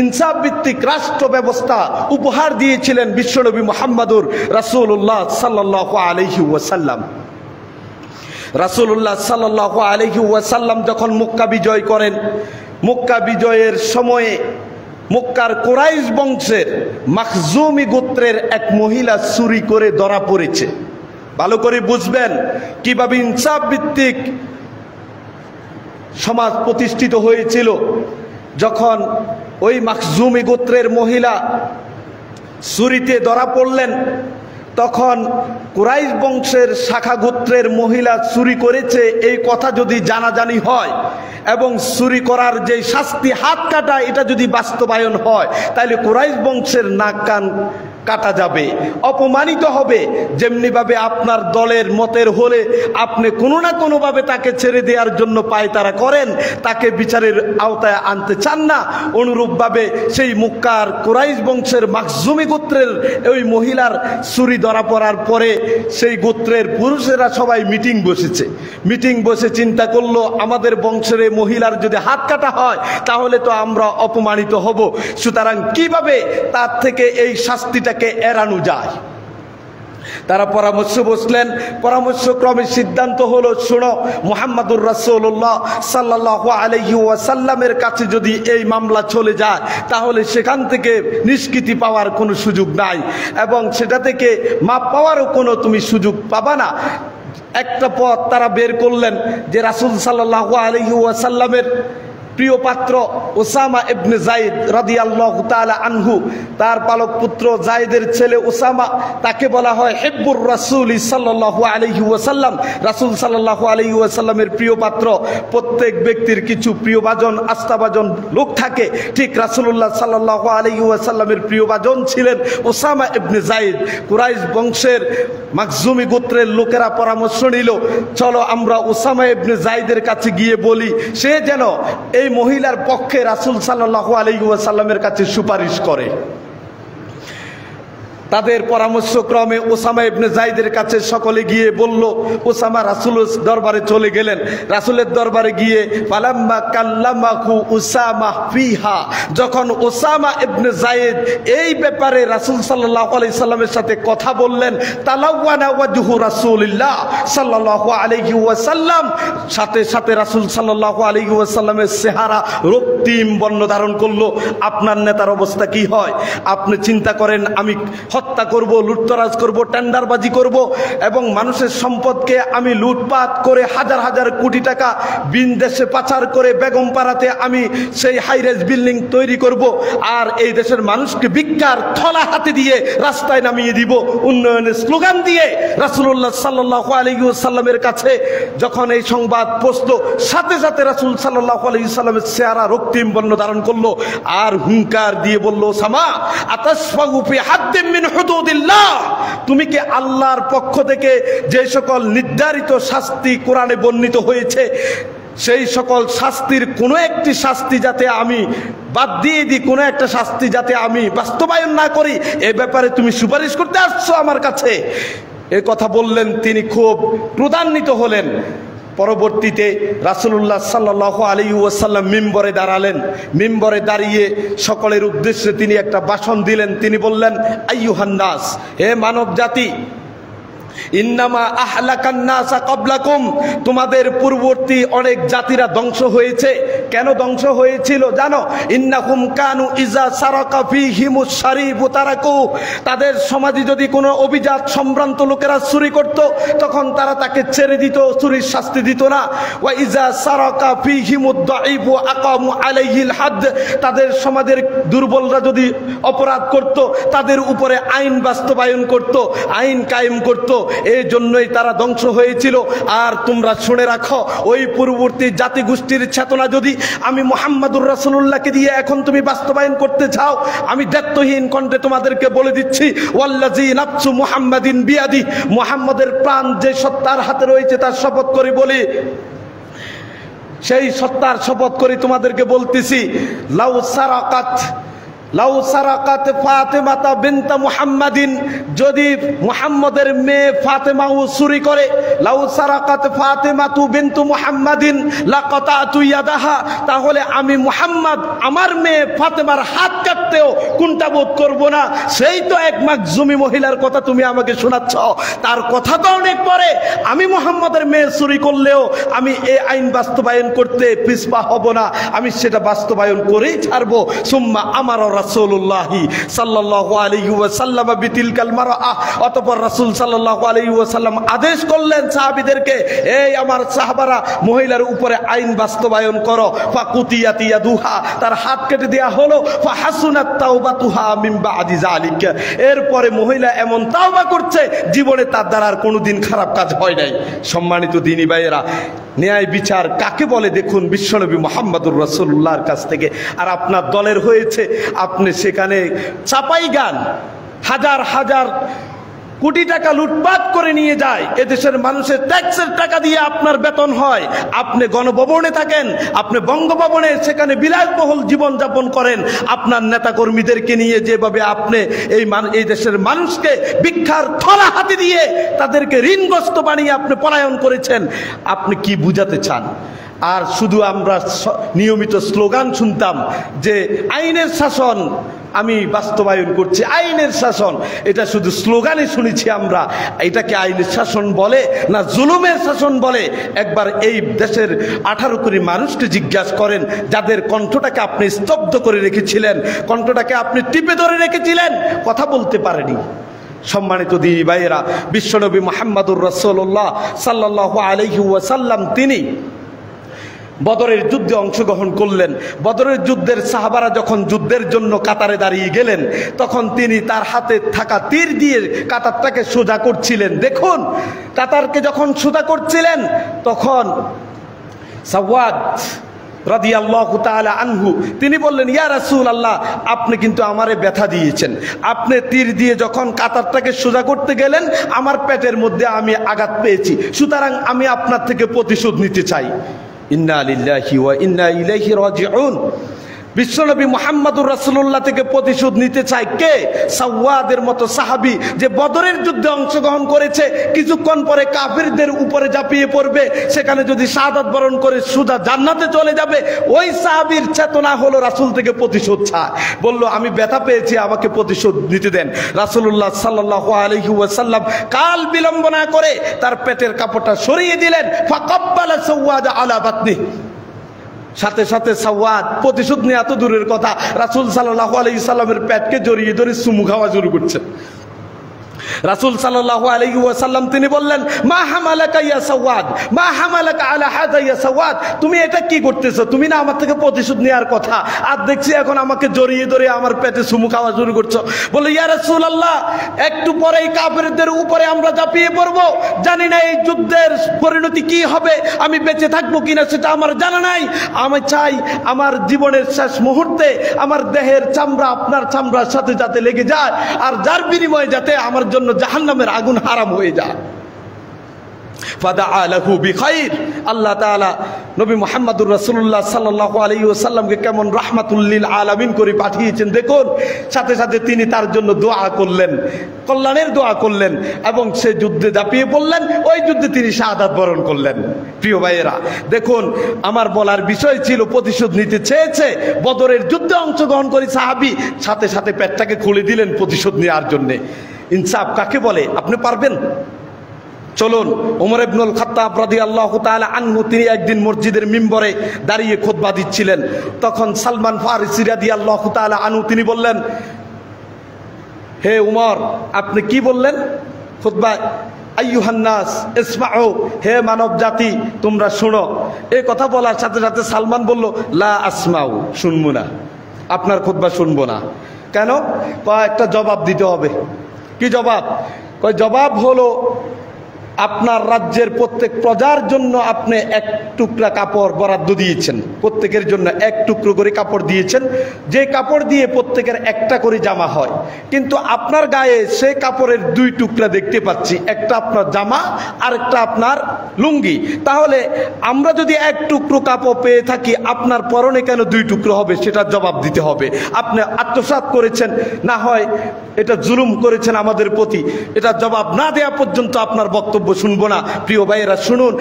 ইনসাফ ভিত্তিক রাষ্ট্র ব্যবস্থা উপহার দিয়েছিলেন বিশ্বনবী মুহাম্মদুর রাসূলুল্লাহ সাল্লাল্লাহু আলাইহি ওয়াসাল্লাম। রাসূলুল্লাহ সাল্লাল্লাহু আলাইহি ওয়াসাল্লাম যখন মক্কা বিজয় করেন, মক্কা বিজয়ের সময়ে মক্কার কুরাইশ বংশের মাখজুমি গোত্রের এক মহিলা চুরি করে ধরা পড়েছে। ভালো করে বুঝবেন কিভাবে ইনসাফ ভিত্তিক সমাজ প্রতিষ্ঠিত হয়েছিল। যখন ওই মাখজুমি গোত্রের মহিলা চুরিতে ধরা পড়লেন, তখন কুরাইশ বংশের শাখা গোত্রের মহিলা চুরি করেছে এই কথা যদি জানাজানি হয় এবং চুরি করার যে শাস্তি হাত কাটা, এটা যদি বাস্তবায়ন হয়, তাহলে কুরাইশ বংশের নাক কান কাটা যাবে, অপমানিত হবে। যেমনিভাবে আপনার দলের মতের হলে আপনি কোনো না কোনোভাবে তাকে ছেড়ে দেওয়ার জন্য পায়তারা করেন, তাকে বিচারের আওতায় আনতে চান না, অনুরূপভাবে সেই মক্কার কুরাইশ বংশের মাখজুমি গোত্রের ওই মহিলার চুরি ধরা পড়ার পরে সেই গোত্রের পুরুষেরা সবাই মিটিং বসেছে। মিটিং বসে চিন্তা করলো, আমাদের বংশের এই মহিলার যদি হাত কাটা হয় তাহলে তো আমরা অপমানিত হব, সুতরাং কিভাবে তার থেকে এই শাস্তিটাকে এড়ানো যায়। তারা পরামর্শ বসলেন। পরামর্শক্রমে সিদ্ধান্ত হলো, শোনো, মুহাম্মদুর রাসূলুল্লাহ সাল্লাল্লাহু আলাইহি ওয়াসাল্লামের কাছে যদি এই মামলা চলে যায় তাহলে সেখান থেকে নিষ্কৃতি পাওয়ার কোনো সুযোগ নাই এবং সেটা থেকে মাপ পাওয়ারও কোনো তুমি সুযোগ পাবা না। একটা পথ তারা বের করলেন যে রাসূল সাল্লাল্লাহু আলাইহি ওয়াসাল্লামের প্রিয় পাত্র ওসামা ইবনে যায়েদ রাদিয়াল্লাহু তাআলা আনহু, তার পালক পুত্র যায়েদের ছেলে ওসামা, তাকে বলা হয় হিব্বুর রাসূল সাল্লাল্লাহু আলাইহি ওয়াসাল্লাম। রাসূল সাল্লাল্লাহু আলাইহি ওয়াসাল্লামের প্রিয় পাত্র, প্রত্যেক ব্যক্তির কিছু প্রিয়ভাজন আস্থাভাজন লোক থাকে, ঠিক রাসূলুল্লাহ সাল্লাল্লাহু আলাইহি ওয়াসাল্লামের প্রিয়ভাজন ছিলেন ওসামা ইবনে যায়েদ। কুরাইশ বংশের মাখজুমি গোত্রের লোকেরা পরামর্শ নিল, চলো আমরা ওসামা ইবনে যায়েদের কাছে গিয়ে বলি সে যেন এই মহিলার পক্ষে রাসূল সাল্লাল্লাহু আলাইহি ওয়াসাল্লামের কাছে সুপারিশ করে। তাদের পরামর্শক্রমে ওসামা ইবনে যায়েদের কাছে সকলে গিয়ে বলল। ওসামা রাসূলের দরবারে চলে গেলেন। রাসূলের দরবারে গিয়ে ফালাম্মা কাল্লামাহু ওসামা ফিহা, যখন ওসামা ইবনে যায়েদ এই ব্যাপারে রাসূল সাল্লাল্লাহু আলাইহি সাল্লামের সাথে কথা বললেন, তালাওয়ানা ওয়াজহু রাসূলিল্লাহ সাল্লাল্লাহু আলাইহি ওয়াসাল্লাম, সাথে সাথে রাসূল সাল্লাল্লাহু আলাইহি ওয়াসাল্লামের চেহারা রক্তিম বর্ণ ধারণ করলো। আপনার নেতার অবস্থা কি হয়? আপনি চিন্তা করেন আমি হত্যা করব, লুটতরাজ করব, টেন্ডারবাজি করব এবং মানুষের সম্পদকে আমি লুটপাট করে হাজার হাজার কোটি টাকা বিন দেশে পাচার করে বেগম পাড়াতে আমি সেই হাইরেজ বিল্ডিং তৈরি করব আর এই দেশের মানুষকে ভিক্ষার থলা হাতে দিয়ে রাস্তায় নামিয়ে দিব উন্নয়নের স্লোগান দিয়ে। রাসূলুল্লাহ সাল্লাল্লাহু আলাইহি ওয়াসাল্লামের কাছে যখন এই সংবাদ পৌঁছলো, সাথে সাথে রাসূল সাল্লাল্লাহু আলাইহি ওয়াসাল্লামের চেহারা রক্তিম বর্ণ ধারণ করলো আর হুঙ্কার দিয়ে বলল, সামা আতাশফাউ ফি হাদ্দিন মিন হুদুদিল্লাহ, তুমি কি আল্লাহর পক্ষ থেকে যে সকল নির্ধারিত শাস্তি কোরআনে বর্ণিত হয়েছে সেই সকল শাস্তির কোনো একটি শাস্তি যাতে আমি বাদ দিয়ে দিই, কোনো একটা শাস্তি যাতে আমি বাস্তবায়ন না করি, এ ব্যাপারে তুমি সুপারিশ করতে আসছো আমার কাছে? এ কথা বললেন, তিনি খুব ক্রোধান্বিত হলেন। পরবর্তীতে রাসূলুল্লাহ সাল্লাল্লাহু আলাইহি ওয়াসাল্লাম মিম্বরে দাঁড়ালেন। মিম্বরে দাঁড়িয়ে সকলের উদ্দেশ্যে তিনি একটা ভাষণ দিলেন। তিনি বললেন, আইয়ুহান নাস, হে মানব জাতি, ইন্নামা আহলাকান নাসা ক্বাবলাকুম, তোমাদের পূর্ববর্তী অনেক জাতিরা ধ্বংস হয়েছে। কেন ধ্বংস হয়েছিল জানো? ইন্নাহুম কানু ইজা সারাকা ফীহিমুশ শারীফু তারাকু, তাদের সমাজে যদি কোনো অভিজাত সম্ভ্রান্ত লোকেরা চুরি করত তখন তারা তাকে ছেড়ে দিত, চুরির শাস্তি দিত না। ওয়া ইজা সারাকা ফীহিমুদ দাঈফু আকামু আলাইহিল হাদ, তাদের সমাজের দুর্বলরা যদি অপরাধ করত তাদের উপরে আইন বাস্তবায়ন করত, আইন কায়েম করত। এই জন্যই তারা ধ্বংস হয়েছিল। আর তোমরা শুনে রাখো, ওই পূর্ববর্তী জাতিগোষ্ঠীর চেতনা যদি আমি মুহাম্মাদুর রাসূলুল্লাহকে দিয়ে এখন তুমি বাস্তবায়ন করতে চাও, আমি দায়িত্বহীন কণ্ঠে তোমাদেরকে বলে দিচ্ছি, ওয়াল্লাযী নাফসু মুহাম্মাদিন বিয়াদি, মুহাম্মাদের প্রাণ যে সত্তার হাতে রয়েছে তার শপথ করে বলি, সেই সত্তার শপথ করে তোমাদেরকে বলতেছি, লাউ সারাকাত ফাতেমাতা বিনতা মুহাম্মাদিন, যদি মুহাম্মাদের মেয়ে ফাতেমাও চুরি করে, লাউ সারাকাত ফাতেমাতু বিনতু মুহাম্মাদিন লাকাতাতু ইয়াদাহা, তাহলে আমি মুহাম্মদ আমার মেয়ে ফাতেমার হাত কাটতেও কুণ্ঠাবোধ করব না। সেই তো এক মাকজুমি মহিলার কথা তুমি আমাকে শোনাচ্ছ, তার কথা তো অনেক পরে। আমি মুহাম্মাদের মেয়ে চুরি করলেও আমি এই আইন বাস্তবায়ন করতে পিছপা হব না, আমি সেটা বাস্তবায়ন করেই ছাড়বো। সুম্মা আমার রাসূলুল্লাহি সাল্লাল্লাহু আলাইহি ওয়াসাল্লাম বিতিলকাল মারআ, অতঃপর রাসূল সাল্লাল্লাহু আলাইহি ওয়াসাল্লাম আদেশ করলেন সাহাবীদেরকে, এই আমার সাহাবারা, মহিলার উপরে আইন বাস্তবায়ন করো। ফাকুতিয়াত ইয়াদুহা, তার হাত কেটে দেয়া হলো। ফাহাসুনাত তাওবাতুহা মিন বাদি যালিকা, এরপরে মহিলা এমন তাওবা করছে, জীবনে তার দ্বারা আর কোনোদিন খারাপ কাজ হয় নাই। সম্মানিত দিনী ভাইয়েরা, ন্যায় বিচার কাকে বলে দেখুন বিশ্বনবী মুহাম্মদুর রাসূলুল্লাহর কাছ থেকে। আর আপনার দলের হয়েছে, আপনি সেখানে চাপাই গান, হাজার হাজার কোটি টাকা লুটপাট করে নিয়ে যায়, এদেশের মানুষের ট্যাক্সের টাকা দিয়ে আপনার বেতন হয়, আপনি গণভবনে থাকেন, আপনি বঙ্গভবনে সেখানে বিলাসবহুল জীবনযাপন করেন, আপনার নেতাকর্মীদেরকে নিয়ে যেভাবে আপনি এই দেশের মানুষকে ভিক্ষার থলা হাতে দিয়ে তাদেরকে ঋণগ্রস্ত বানিয়ে আপনি পলায়ন করেছেন, আপনি কি বুঝাতে চান? আর শুধু আমরা নিয়মিত স্লোগান শুনতাম যে আইনের শাসন আমি বাস্তবায়ন করছি, আইনের শাসন, এটা শুধু স্লোগানে শুনেছি আমরা। এটাকে আইনের শাসন বলে না জুলুমের শাসন বলে? একবার এই দেশের 18 কোটি মানুষকে জিজ্ঞাসা করেন, যাদের কণ্ঠটাকে আপনি স্তব্ধ করে রেখেছিলেন, কণ্ঠটাকে আপনি টিপে ধরে রেখেছিলেন, কথা বলতে পারেনি। সম্মানিত দিনী ভাইয়েরা, বিশ্বনবী মুহাম্মদুর রাসূলুল্লাহ সাল্লাল্লাহু আলাইহি ওয়াসাল্লাম তিনি বদরের যুদ্ধে অংশগ্রহণ করলেন। বদরের যুদ্ধের সাহাবারা যখন যুদ্ধের জন্য কাতারে দাঁড়িয়ে গেলেন, তখন তিনি তার হাতে থাকা তীর দিয়ে কাতারটাকে সোজা করছিলেন। দেখুন, কাতারকে যখন সোজা করছিলেন, তখন সাওয়াদ রাদিয়াল্লাহু তাআলা আনহু তিনি বললেন, ইয়া রাসূলুল্লাহ, আপনি কিন্তু আমারে ব্যথা দিয়েছেন, আপনি তীর দিয়ে যখন কাতারটাকে সোজা করতে গেলেন, আমার পেটের মধ্যে আমি আঘাত পেয়েছি, সুতরাং আমি আপনার থেকে প্রতিশোধ নিতে চাই। ইন্না লিল্লাহি ওয়া ইন্না ইলাইহি রাজিউন। বিশ্বনবী মুহাম্মদুর রাসূলুল্লাহ থেকে প্রতিশোধ নিতে চায় কে? সাওয়াদের মতো সাহাবী, যে বদরের যুদ্ধে অংশগ্রহণ করেছে, কিছুক্ষণ পরে কাফিরদের উপরে ঝাঁপিয়ে পড়বে, সেখানে যদি শাহাদাত বরণ করে সোজা জান্নাতে চলে যাবে। ওই সাহাবীর চেতনা হলো রাসূল থেকে প্রতিশোধ চায়। বলল, আমি ব্যথা পেয়েছি, আমাকে প্রতিশোধ নিতে দেন। রাসূলুল্লাহ সাল্লাল্লাহু আলাইহি ওয়াসাল্লাম কাল বিলম্ব না করে তার পেটের কাপড়টা সরিয়ে দিলেন। ফাকাব্বালা সাওয়াদ আলা বাতনি, সাথে সাথে সাওয়াদ প্রতিশোধ নিয়ে এত দূরের কথা, রাসূল সাল্লাল্লাহু আলাইহি সাল্লামের পেটকে জড়িয়ে ধরে চুমু খাওয়া শুরু করছে। রাসূল সাল্লাল্লাহু আলাইহি ওয়াসাল্লাম তিনি বললেন, মা হামালাকা ইয়া সাওয়াদ, মা হামালাকা আলা হাযা ইয়া সাওয়াদ, তুমি এটা কি করতেছো? তুমি না আমার থেকে প্রতিশোধ নেওয়ার কথা, আর দেখছি এখন আমাকে জড়িয়ে ধরে আমার পেটে চুমু খাওয়া শুরু করছো। বলে, ইয়া রাসূলুল্লাহ, একটু পরেই কাফিরদের উপরে আমরা ঝাঁপিয়ে পড়ব, জানি না এই যুদ্ধের পরিণতি কি হবে, আমি বেঁচে থাকবো কিনা সেটা আমার জানা নাই। আমি চাই আমার জীবনের শেষ মুহূর্তে আমার দেহের চামড়া আপনার চামড়ার সাথে যাতে লেগে যায়, আর যার বিনিময়ে যাতে আমার জন্য জাহান্নামের আগুন হারাম হয়ে যায়। ফাদাআ লাহু বিখাইর। আল্লাহ তাআলা নবী মুহাম্মদুর রাসূলুল্লাহ সাল্লাল্লাহু আলাইহি ওয়াসাল্লামকে কেমন রাহমাতুল লিল আলামিন করে পাঠিয়েছেন দেখুন। সাথে সাথে তিনি তার জন্য দোয়া করলেন, কল্যাণের দোয়া করলেন, এবং সে যুদ্ধে ঝাঁপিয়ে পড়লেন। ওই যুদ্ধে তিনি শাহাদাত বরণ করলেন। প্রিয় ভাইয়েরা, দেখুন, আমার বলার বিষয় ছিল প্রতিশোধ নিতে চেয়েছে, বদরের যুদ্ধে অংশগ্রহণ করে সাহাবী সাথে সাথে পেটটাকে খুলে দিলেন প্রতিশোধ নেওয়ার জন্যে। ইনসাফ কাকে বলে? আপনি পারবেন? চলুন, ওমর ইবনুল খাত্তাব রাদিয়াল্লাহু তাআলা আনহু তিনি একদিন মসজিদের মিম্বরে দাঁড়িয়ে খুতবা দিচ্ছিলেন। তখন সালমান ফারিসি রাদিয়াল্লাহু তাআলা আনহু তিনি বললেন, হে উমর, আপনি কি বললেন খুতবায়? আইয়ুহান নাস ইসমাউ, হে মানব জাতি তোমরা শোনো। এই কথা বলার সাথে সাথে সালমান বলল, লা আসমাউ, শুনবো না, আপনার খুতবা শুনবো না। কেন? একটা জবাব দিতে হবে। কি জবাব? কয় জবাব হলো আপনার রাজ্যের প্রত্যেক প্রজার জন্য আপনি এক টুকরা কাপড় বরাদ্দ দিয়েছেন, প্রত্যেকের জন্য এক টুকরো করে কাপড় দিয়েছেন, যে কাপড় দিয়ে প্রত্যেকের একটা করে জামা হয়। কিন্তু আপনার গায়ে সেই কাপড়ের দুই টুকরা দেখতে পাচ্ছি, একটা আপনার জামা আর একটা আপনার লুঙ্গি। তাহলে আমরা যদি এক টুকরো কাপড় পেয়ে থাকি, আপনার পরনে কেন দুই টুকরো হবে? সেটা জবাব দিতে হবে। আপনি আত্মসাৎ করেছেন, না হয় এটা জুলুম করেছেন আমাদের প্রতি। এটা জবাব না দেওয়া পর্যন্ত আপনার বক্তব্য শুনবো না। প্রিয় ভাইয়েরা শুনুন,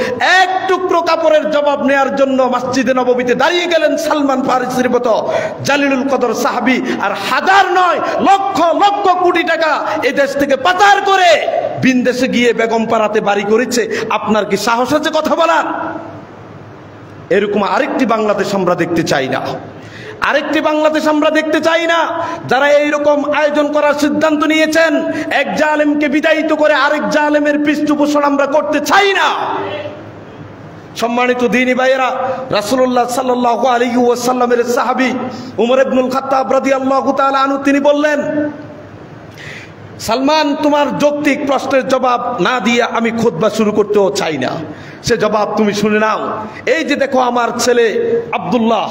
এক টুকরো কাপড়ের জবাব নেয়ার জন্য মসজিদে নববীতে দাঁড়িয়ে গেলেন সালমান ফারিসির মতো জালিলুল কদর সাহাবী, আর হাজার নয় লক্ষ লক্ষ কোটি টাকা এই দেশ থেকে পাচার করে বিনদেশে গিয়ে বেগম পাড়াতে বাড়ি করেছে। আপনার কি সাহস আছে কথা বলার? এরকম আরেকটি বাংলাদেশ আমরা দেখতে চাই না, আরেকটি বাংলাদেশ আমরা দেখতে চাই না। যারা এইরকম আয়োজন করার সিদ্ধান্ত নিয়েছেন, এক জালেমকে বিদায়িত করে আরেক জালেমের পৃষ্ঠপোষণ আমরা করতে চাই না। সম্মানিত দ্বীনী ভাইয়েরা, রাসূলুল্লাহ সাল্লাল্লাহু আলাইহি ওয়াসাল্লামের সাহাবী উমর ইবনুল খাত্তাব রাদিয়াল্লাহু তাআলা আনহু তিনি বললেন, সালমান, তোমার যৌক্তিক প্রশ্নের জবাব না দিয়ে আমি খুতবা শুরু করতেও চাই না, সে জবাব তুমি শুনে নাও। এই যে দেখো আমার ছেলে আব্দুল্লাহ,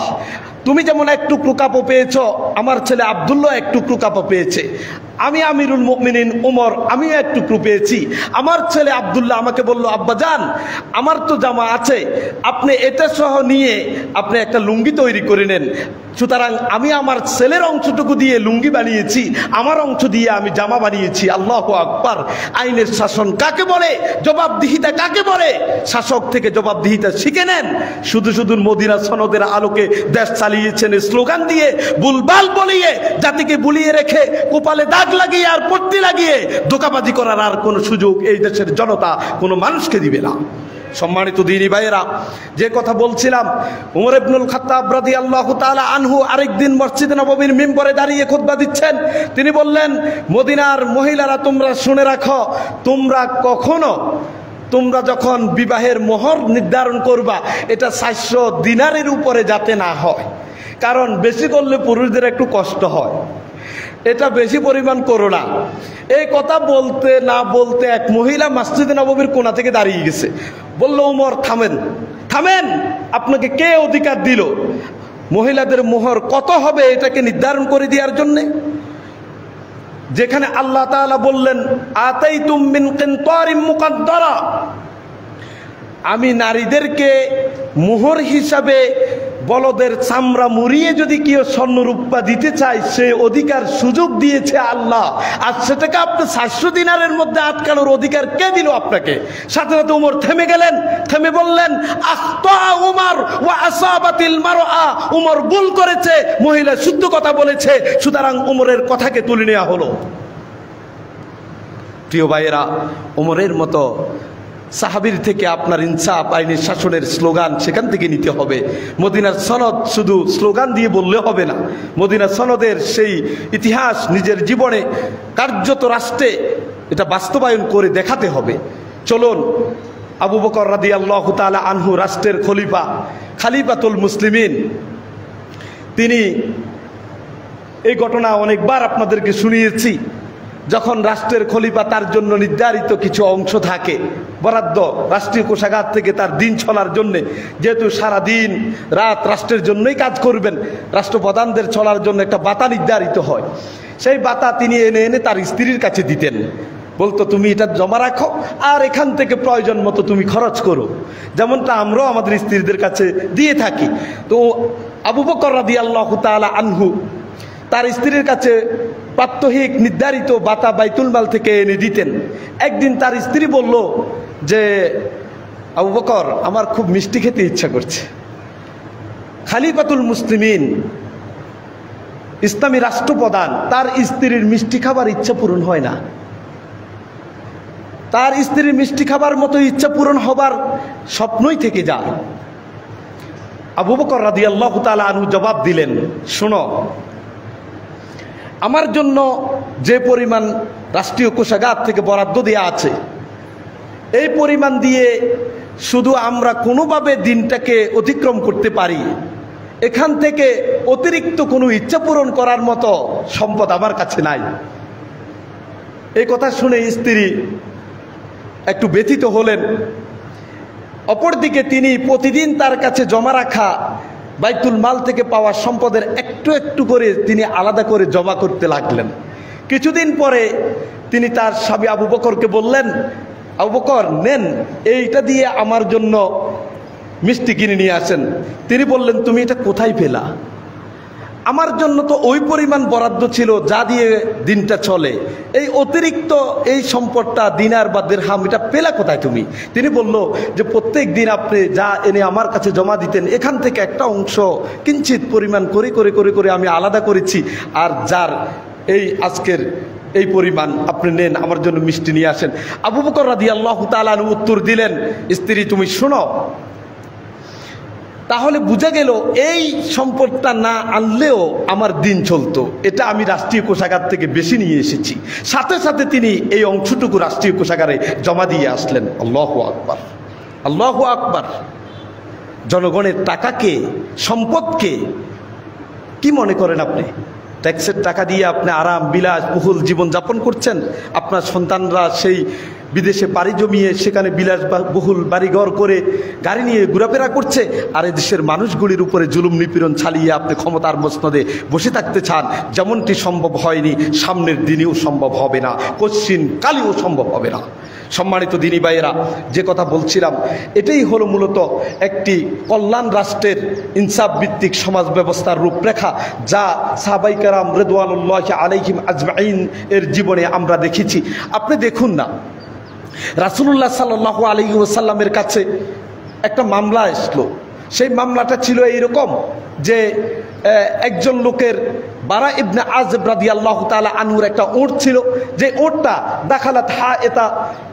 তুমি যেমন এক টুকরো কাপড় পেয়েছ, আমার ছেলে আব্দুল্লাহ এক টুকরো কাপড় পেয়েছে। আমি আমিরুল মুমিনিন উমর, আমিও এক টুকরো পেয়েছি। আমার ছেলে আব্দুল্লাহ আমাকে বলল, আব্বাজান আমার তো জামা আছে, আপনি এটা সহ নিয়ে আপনি একটা লুঙ্গি তৈরি করে নেন। সুতরাং আমি আমার ছেলের অংশটুকু দিয়ে লুঙ্গি বানিয়েছি, আমার অংশ দিয়ে আমি জামা বানিয়েছি। আল্লাহু আকবার! আইনের শাসন কাকে বলে, জবাবদিহিতা কাকে বলে? শাসক থেকে জবাবদিহিতা শিখে নেন। শুধু শুধু মদিনা সনদের আলোকে দেশ চালিয়েছেন স্লোগান দিয়ে, বুলবাল বলিয়ে, জাতিকে বুলিয়ে রেখে কপালে দাগ লাগিয়ে আর পট্টি লাগিয়ে ধোঁকাবাজি করার আর কোনো সুযোগ এই দেশের জনতা কোনো মানুষকে দিবে না। সম্মানিত দ্বীনী ভাইয়েরা, যে কথা বলছিলাম, উমর ইবনুল খাত্তাব রাদিয়াল্লাহু তাআলা আনহু আরেকদিন মসজিদে নববীর মিম্বরে দাঁড়িয়ে খুতবা দিচ্ছেন। তিনি বললেন, মদিনার মহিলারা তোমরা শুনে রাখো, তোমরা যখন বিবাহের মোহর নির্ধারণ করবা, এটা 400 দিনারের উপরে যাতে না হয়, কারণ বেশি করলে পুরুষদের একটু কষ্ট হয়, এটা বেশি পরিমাণ করো না। এই কথা বলতে না বলতে এক মহিলা মসজিদে নববীর কোণা থেকে দাঁড়িয়ে গেছে, বলল, উমর থামেন, থামেন, আপনাকে কে অধিকার দিল মহিলাদের মোহর কত হবে এটাকে নির্ধারণ করে দেওয়ার জন্যে? যেখানে আল্লাহ তাআলা বললেন, আতাইতুম মিন কিনতারিম মুকাদ্দারা, আমি নারীদেরকে মোহর হিসাবে বলদের চামড়া মুড়িয়ে যদি কেউ স্বর্ণরূপা দিতে চায়, সে অধিকার সুযোগ দিয়েছে আল্লাহ। আর সেটাকে আপনি 400 দিনারের মধ্যে আটকানোর অধিকার কে দিল আপনাকে? সাথে সাথে উমর থেমে গেলেন, থেমে বললেন, আখতা উমর ওয়া আসাবাতিল মারআ, উমর ভুল করেছে, মহিলা শুদ্ধ কথা বলেছে, সুতরাং উমরের কথাকে তুলে নেওয়া হলো। প্রিয় ভাইয়েরা, উমরের মতো সাহাবীর থেকে আপনার ইনসাফ, আইনের শাসনের স্লোগান সেখান থেকে নিতে হবে। মদিনার সনদ শুধু স্লোগান দিয়ে বললে হবে না, মদিনার সনদের সেই ইতিহাস নিজের জীবনে কার্যত রাষ্ট্রে এটা বাস্তবায়ন করে দেখাতে হবে। চলুন, আবু বকর রাদিয়াল্লাহু তাআলা আনহু রাষ্ট্রের খলিফা, খালিফাতুল মুসলিমিন, তিনি, এই ঘটনা অনেকবার আপনাদেরকে শুনিয়েছি, যখন রাষ্ট্রের খলিফা তার জন্য নির্ধারিত কিছু অংশ থাকে বরাদ্দ রাষ্ট্রীয় কোষাগার থেকে তার দিন চলার জন্য, যেহেতু সারা দিন রাত রাষ্ট্রের জন্যই কাজ করবেন, রাষ্ট্রপ্রধানদের চলার জন্য একটা ভাতা নির্ধারিত হয়। সেই ভাতা তিনি এনে এনে তার স্ত্রীর কাছে দিতেন, বলতো তুমি এটা জমা রাখো আর এখান থেকে প্রয়োজন মতো তুমি খরচ করো, যেমনটা আমরাও আমাদের স্ত্রীদের কাছে দিয়ে থাকি। তো আবু বকর রাদিয়াল্লাহু তাআলা আনহু তার স্ত্রীর কাছে প্রাত্যহিক নির্ধারিত ভাতা বাইতুল মাল থেকে এনে দিতেন। একদিন তার স্ত্রী বলল যে, আবু বকর, আমার খুব মিষ্টি খেতে ইচ্ছা করছে। খালিফাতুল মুসলিমিন, ইসলামী রাষ্ট্রপ্রধান, তার স্ত্রীর মিষ্টি খাবার ইচ্ছা পূরণ হয় না। তার স্ত্রীর মিষ্টি খাবার মতো ইচ্ছা পূরণ হবার স্বপ্নই থেকে যায়। আবু বকর রাদিয়াল্লাহু তাআলা আনহু জবাব দিলেন, শোনো, আমার জন্য যে পরিমাণ রাষ্ট্রীয় কোষাগার থেকে বরাদ্দ দেওয়া আছে, এই পরিমাণ দিয়ে শুধু আমরা কোনোভাবে দিনটাকে অতিক্রম করতে পারি, এখান থেকে অতিরিক্ত কোনো ইচ্ছা পূরণ করার মতো সম্পদ আমার কাছে নাই। এই কথা শুনে স্ত্রী একটু ব্যথিত হলেন। অপরদিকে তিনি প্রতিদিন তার কাছে জমা রাখা বাইতুল মাল থেকে পাওয়া সম্পদের একটু একটু করে তিনি আলাদা করে জমা করতে লাগলেন। কিছুদিন পরে তিনি তার স্বামী আবু বকরকে বললেন, আবু বকর নেন, এইটা দিয়ে আমার জন্য মিষ্টি কিনে নিয়ে আসেন। তিনি বললেন, তুমি এটা কোথায় পেলা? আমার জন্য তো ওই পরিমাণ বরাদ্দ ছিল যা দিয়ে দিনটা চলে, এই অতিরিক্ত এই সম্পদটা দিনার বা দিরহাম এটা পেলা কোথায় তুমি? তিনি বলল যে প্রত্যেক দিন আপনি যা এনে আমার কাছে জমা দিতেন, এখান থেকে একটা অংশ কিঞ্চিত পরিমাণ করে করে করে করে আমি আলাদা করেছি, আর যার এই আজকের এই পরিমাণ আপনি নেন, আমার জন্য মিষ্টি নিয়ে আসেন। আবু বকর রাদিয়াল্লাহু তাআলা আনহু উত্তর দিলেন, স্ত্রী তুমি শোনো, তাহলে বোঝা গেল এই সম্পদটা না আনলেও আমার দিন চলতো, এটা আমি রাষ্ট্রীয় কোষাগার থেকে বেশি নিয়ে এসেছি। সাথে সাথে তিনি এই অংশটুকু রাষ্ট্রীয় কোষাগারে জমা দিয়ে আসলেন। আল্লাহু আকবার, আল্লাহু আকবার। জনগণের টাকাকে, সম্পদকে কি মনে করেন আপনি? ট্যাক্সের টাকা দিয়ে আপনি আরাম বিলাস বহুল জীবনযাপন করছেন, আপনার সন্তানরা সেই বিদেশে পাড়ি জমিয়ে সেখানে বিলাস বহুল বাড়িঘর করে গাড়ি নিয়ে ঘোরাফেরা করছে, আর এদেশের মানুষগুলির উপরে জুলুম নিপীড়ন চালিয়ে আপনি ক্ষমতার মসনদে বসে থাকতে চান। যেমনটি সম্ভব হয়নি, সামনের দিনেও সম্ভব হবে না, কশ্চিন কালেও সম্ভব হবে না। সম্মানিত দিনী ভাইয়েরা, যে কথা বলছিলাম এটাই হলো মূলত একটি কল্যাণ রাষ্ট্রের ইনসাফ ভিত্তিক সমাজ ব্যবস্থার রূপরেখা, যা সাহাবায়ে কেরাম রিদওয়ানুল্লাহি আলাইহিম আজমাইন এর জীবনে আমরা দেখেছি। আপনি দেখুন না, রাসূলুল্লাহ সাল্লাল্লাহু আলাইহি ওয়াসাল্লামের কাছে একটা মামলা আসলো। সেই মামলাটা ছিল এইরকম যে একজন লোকের বারা ইবনে আযিব রাদিয়াল্লাহু তাআলা আনহুর একটা ওট ছিল, যে ওটটা দাখালাত হায়েতা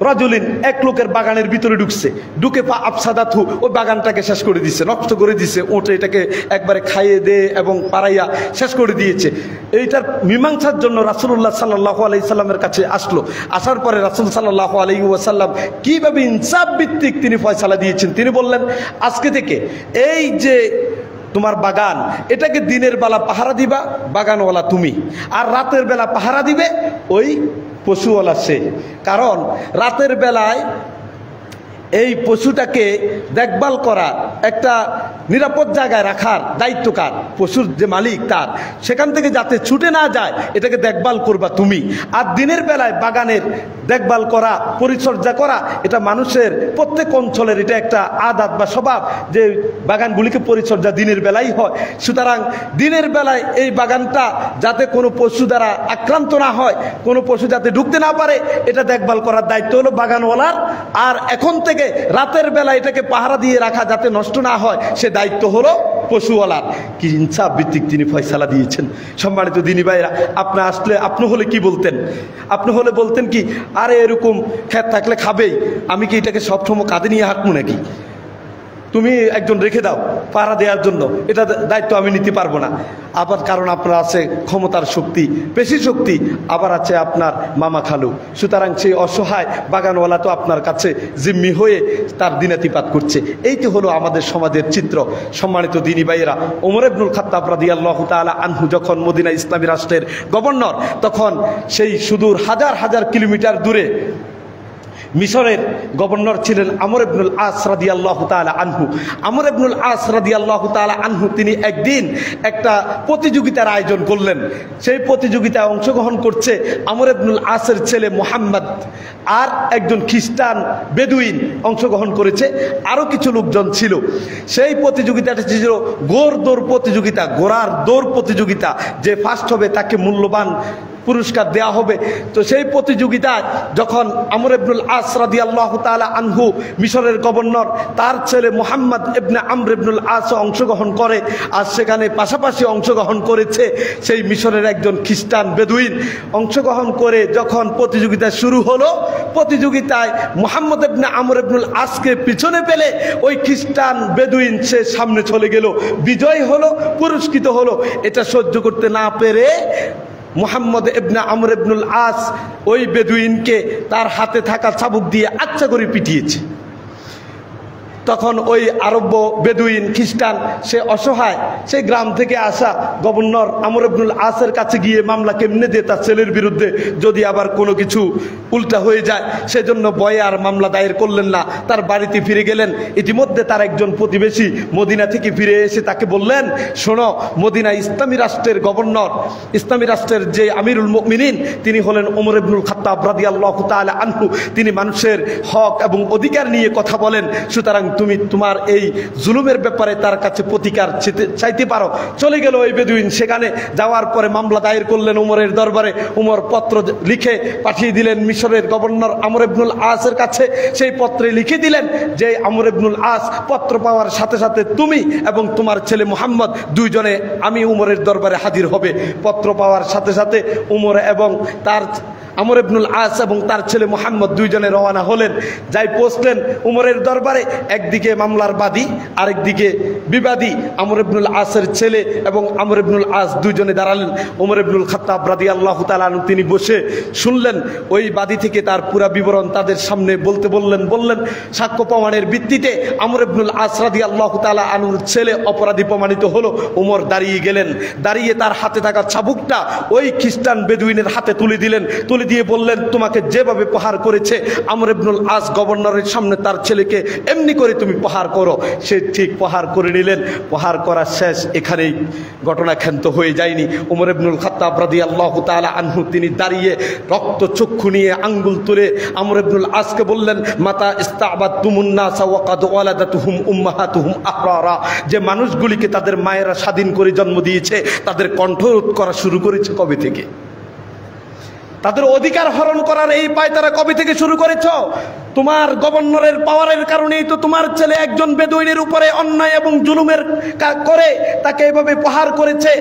রাজুলিন, এক লোকের বাগানের ভিতরে ঢুকছে, ঢুকে পা আফসাদাতহু, ওই বাগানটাকে শেষ করে দিয়েছে, নষ্ট করে দিয়েছে। ওট এটাকে একবারে খাইয়ে দে এবং পাড়াইয়া শেষ করে দিয়েছে। এইটার মীমাংসার জন্য রাসূলুল্লাহ সাল্লাল্লাহু আলাইহি সাল্লামের কাছে আসলো। আসার পরে রাসূল সাল্লাল্লাহু আলাইহি ওয়াসাল্লাম কীভাবে ইনসাফ ভিত্তিক তিনি ফয়সালা দিয়েছেন, তিনি বললেন, আজকে থেকে এই যে তোমার বাগান, এটাকে দিনের বেলা পাহারা দিবা বাগানওয়ালা তুমি, আর রাতের বেলা পাহারা দিবে ওই পশুওয়ালা সে। কারণ রাতের বেলায় এই পশুটাকে দেখভাল করা, একটা নিরাপদ জায়গায় রাখার দায়িত্ব কার? পশুর যে মালিক তার, সেখান থেকে যাতে ছুটে না যায় এটাকে দেখভাল করবা তুমি। আর দিনের বেলায় বাগানের দেখভাল করা, পরিচর্যা করা, এটা মানুষের প্রত্যেক অঞ্চলের এটা একটা আদাত বা স্বভাব যে বাগানগুলিকে পরিচর্যা দিনের বেলায় হয়। সুতরাং দিনের বেলায় এই বাগানটা যাতে কোনো পশু দ্বারা আক্রান্ত না হয়, কোনো পশু যাতে ঢুকতে না পারে, এটা দেখভাল করার দায়িত্ব হলো বাগানওয়ালার। আর এখন থেকে রাতের বেলা এটাকে পাহারা দিয়ে রাখা যাতে নষ্ট না হয়, সে দায়িত্ব হলো পশুওয়ালার। কি ইনসাফ ভিত্তিক তিনি ফয়সালা দিয়েছেন। সম্মানিত দিনী ভাইরা, আপনি আসলে আপনি হলে কি বলতেন? আপনি হলে বলতেন কি, আরে এরকম খেত থাকলে খাবেই, আমি কি এটাকে সবসময় কাঁধে নিয়ে হাঁটবো নাকি? তুমি একজন রেখে দাও পাহারা দেওয়ার জন্য, এটা দায়িত্ব আমি নিতে পারবো না। আবার কারণ আপনার আছে ক্ষমতার শক্তি, পেশি শক্তি, আবার আছে আপনার মামা খালু। সুতরাং সেই অসহায় বাগানওয়ালা তো আপনার কাছে জিম্মি হয়ে তার দিনাতিপাত করছে। এইটি হলো আমাদের সমাজের চিত্র। সম্মানিত দিনী ভাইয়েরা, ওমর ইবনুল খাত্তাব রাদিয়াল্লাহু তাআলা আনহু যখন মদিনা ইসলামী রাষ্ট্রের গভর্নর, তখন সেই সুদূর হাজার হাজার কিলোমিটার দূরে মিশরের গভর্নর ছিলেন আমর ইবনুল আস রাদিয়াল্লাহু তাআলা আনহু। আমর ইবনুল আস রাদিয়াল্লাহু তাআলা আনহু তিনি একদিন একটা প্রতিযোগিতার আয়োজন করলেন। সেই প্রতিযোগিতায় অংশগ্রহণ করছে আমর ইবনুল আসের ছেলে মুহাম্মদ, আর একজন খ্রিস্টান বেদুইন অংশগ্রহণ করেছে, আরও কিছু লোকজন ছিল। সেই প্রতিযোগিতাটা ছিল ঘোড় দৌড় প্রতিযোগিতা, ঘোড়ার দৌড় প্রতিযোগিতা। যে ফার্স্ট হবে তাকে মূল্যবান পুরস্কার দেয়া হবে। তো সেই প্রতিযোগিতায় যখন আমর ইবনুল আস রাদিয়াল্লাহু তাআলা আনহু মিশরের গভর্নর, তার ছেলে মুহাম্মদ ইবনে আমর ইবনুল আস অংশগ্রহণ করে, আর সেখানে পাশাপাশি অংশগ্রহণ করেছে সেই মিশরের একজন খ্রিস্টান বেদুইন। অংশগ্রহণ করে যখন প্রতিযোগিতা শুরু হলো, প্রতিযোগিতায় মুহাম্মদ ইবনে আমর ইবনুল আসকে পিছনে পেলে ওই খ্রিস্টান বেদুইন সে সামনে চলে গেল, বিজয় হলো, পুরস্কৃত হলো। এটা সহ্য করতে না পেরে মুহাম্মদ ইবনে আমর ইবনুল আস ওই বেদুইনকে তার হাতে থাকা চাবুক দিয়ে আচ্ছা করে পিটিয়েছে। তখন ওই আরব্য বেদুইন খ্রিস্টান সে অসহায়, সে গ্রাম থেকে আসা গভর্নর আমর ইবনুল আসের কাছে গিয়ে মামলা কেমনে দিয়ে তার ছেলের বিরুদ্ধে যদি আবার কোনো কিছু উল্টা হয়ে যায়, সেজন্য ভয়ে আর মামলা দায়ের করলেন না, তার বাড়িতে ফিরে গেলেন। ইতিমধ্যে তার একজন প্রতিবেশী মদিনা থেকে ফিরে এসে তাকে বললেন, শোনো, মদিনা ইসলামী রাষ্ট্রের গভর্নর, ইসলামী রাষ্ট্রের যে আমিরুল মুমিনিন তিনি হলেন ওমর ইবনুল খাত্তাব রাদিয়াল্লাহু তাআলা আনহু, তিনি মানুষের হক এবং অধিকার নিয়ে কথা বলেন, সুতরাং তুমি তোমার এই জুলুমের ব্যাপারে তার কাছে প্রতিকার চাইতে পারো। চলে গেল ওই বেদুইন, সেখানে যাওয়ার পরে মামলা দায়ের করলেন উমরের দরবারে। উমর পত্র লিখে পাঠিয়ে দিলেন মিশরের গভর্নর আমর ইবনুল আসের কাছে। সেই পত্রে লিখে দিলেন যে আমর ইবনুল আস পত্র পাওয়ার সাথে সাথে তুমি এবং তোমার ছেলে মুহাম্মদ দুইজনে আমি উমরের দরবারে হাজির হবে। পত্র পাওয়ার সাথে সাথে উমর এবং তার আমর ইবনুল আস এবং তার ছেলে মুহাম্মদ দুইজনে রওনা হলেন। যাই পৌঁছলেন উমরের দরবারে, একদিকে মামলার বাদী, আরেকদিকে বিবাদী আমর ইবনুল আসের ছেলে এবং আমর ইবনুল আস দুইজনে দাঁড়ালেন। উমর ইবনুল খাত্তাব রাদিয়াল্লাহু তাআলা আনহু তিনি বসে শুনলেন। ওই বাদী থেকে তার পুরা বিবরণ তাদের সামনে বলতে বললেন। সাক্ষ্য প্রমাণের ভিত্তিতে আমর ইবনুল আস রাদিয়াল্লাহু তাআলা আনহুর ছেলে অপরাধী প্রমাণিত হলো। উমর দাঁড়িয়ে গেলেন, দাঁড়িয়ে তার হাতে থাকা চাবুকটা ওই খ্রিস্টান বেদুইনের হাতে তুলে দিলেন। তুলে দিয়ে বললেন, তোমাকে যেভাবে প্রহার করেছে আমর ইবনুল আস গভর্নরের সামনে তার ছেলেকে এমনি করে তুমি প্রহার করো। সে ঠিক প্রহার করে নিলেন। প্রহার করা শেষ, এখানেই ঘটনা ক্ষান্ত হয়ে যায়নি। ওমর ইবনুল খাত্তাব রাদিয়াল্লাহু তাআলা আনহু তিনি দাঁড়িয়ে রক্ত চক্ষু নিয়ে আঙ্গুল তুলে আমর ইবনুল আসকে বললেন, মাতা ইস্তাবাতুমুন নাসা ওয়া কাদ ওয়ালাদাতুহুম উম্মাহাতুহুম আহরারা, যে মানুষগুলিকে তাদের মায়েরা স্বাধীন করে জন্ম দিয়েছে তাদের কণ্ঠরোধ করা শুরু করেছে কবে থেকে? তাদের অধিকার হরণ করার এই পায়তারা কবে থেকে শুরু করেছ? তোমার গভর্নরের পাওয়ারের কারণেই তো তোমার ছেলে একজন বেদুইনের উপরে অন্যায় এবং জুলুমের করে তাকে এভাবে প্রহার করেছে।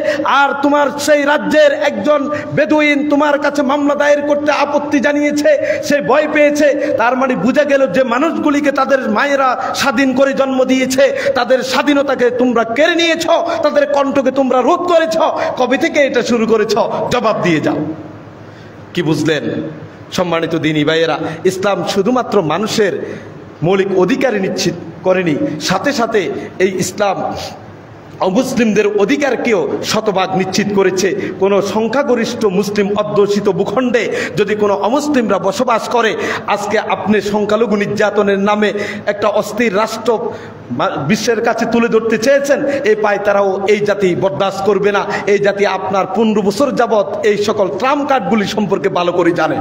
আর তোমার সেই রাজ্যের একজন বেদুইন তোমার কাছে মামলা দায়ের করতে আপত্তি জানিয়েছে, সে ভয় পেয়েছে। তার মানে বোঝা গেল যে মানুষগুলিকে তাদের মায়েরা স্বাধীন করে জন্ম দিয়েছে, তাদের স্বাধীনতাকে তোমরা কেড়ে নিয়েছ, তাদের কণ্ঠকে তোমরা রোধ করেছ। কবে থেকে এটা শুরু করেছ? জবাব দিয়ে যাও। কি বুঝলেন সম্মানিত দিনী ভাইয়েরা? ইসলাম শুধুমাত্র মানুষের মৌলিক অধিকার নিশ্চিত করেনি, সাথে সাথে এই ইসলাম অমুসলিমদের অধিকারকেও শতভাগ নিশ্চিত করেছে। কোনো সংখ্যাগরিষ্ঠ মুসলিম অধ্যুষিত ভূখণ্ডে যদি কোনো অমুসলিমরা বসবাস করে, আজকে আপনি সংখ্যালঘু নির্যাতনের নামে একটা অস্থির রাষ্ট্র বিশ্বের কাছে তুলে ধরতে চেয়েছেন, এই পায়তারাও এই জাতি বরদাস্ত করবে না। এই জাতি আপনার 15 বছর যাবৎ এই সকল ট্রাম্প কার্ডগুলি সম্পর্কে ভালো করে জানে।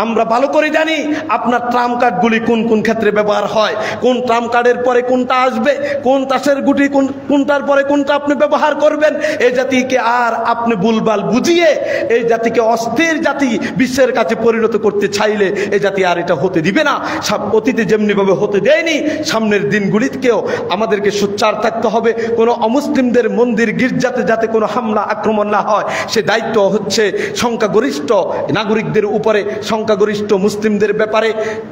আমরা ভালো করে জানি আপনার ট্রাম্প কার্ডগুলি কোন কোন ক্ষেত্রে ব্যবহার হয়, কোন ট্রাম্প কার্ডের পরে কোনটা আসবে, কোন তাসের গুটি কোনটার পরে কোনটা আপনি ব্যবহার করবেন। এই জাতিকে আর আপনি ভুলভাল বুঝিয়ে এই জাতিকে অস্থির জাতি বিশ্বের কাছে পরিণত করতে চাইলে এই জাতি আর এটা হতে দিবে না। অতীতে যেমনিভাবে হতে দেয়নি, সামনের দিনগুলিতেও আমাদেরকে সোচ্চার থাকতে হবে। কোনো অমুসলিমদের মন্দির গির্জাতে যাতে কোনো হামলা আক্রমণ না হয়, সে দায়িত্ব হচ্ছে সংখ্যাগরিষ্ঠ নাগরিকদের উপরে। সংখ্যাগরিষ্ঠ মুসলিমদের ব্যাপারে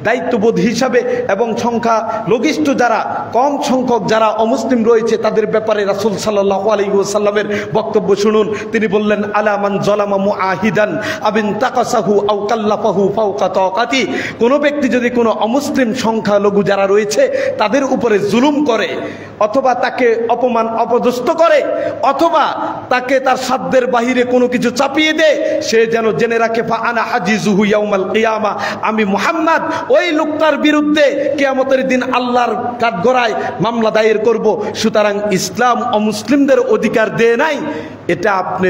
দায়িত্ববোধ হিসাবে এবং সংখ্যালঘিষ্ঠ যারা কম সংখ্যক যারা অমুসলিম রয়েছে তাদের ব্যাপারে রাসূল সাল্লাল্লাহু আলাইহি ওয়াসাল্লামের বক্তব্য শুনুন। তিনি বললেন, আলা মান যালামা মুআহিদান আবিন তাকাসাহু আও কাল্লাফাহু ফাওকা তাকাতি, কোনো ব্যক্তি যদি কোনো অমুসলিম সংখ্যালঘু যারা রয়েছে তাদের উপরে জুলুম করে, অথবা তাকে অপমান অপদস্থ করে, অথবা তাকে তার সাধ্যের বাহিরে কোনো কিছু চাপিয়ে দেয়, সে যেন জেনে রাখে ফা আনা হাজিজুহু ইয়াউমাল কিয়ামা, আমি মুহাম্মদ ওই লোকটার বিরুদ্ধে কিয়ামতের দিন আল্লাহর কাঠগড়ায় মামলা দায়ের করব। সুতরাং ইসলাম অমুসলিমদের অধিকার দেয় নাই, এটা আপনি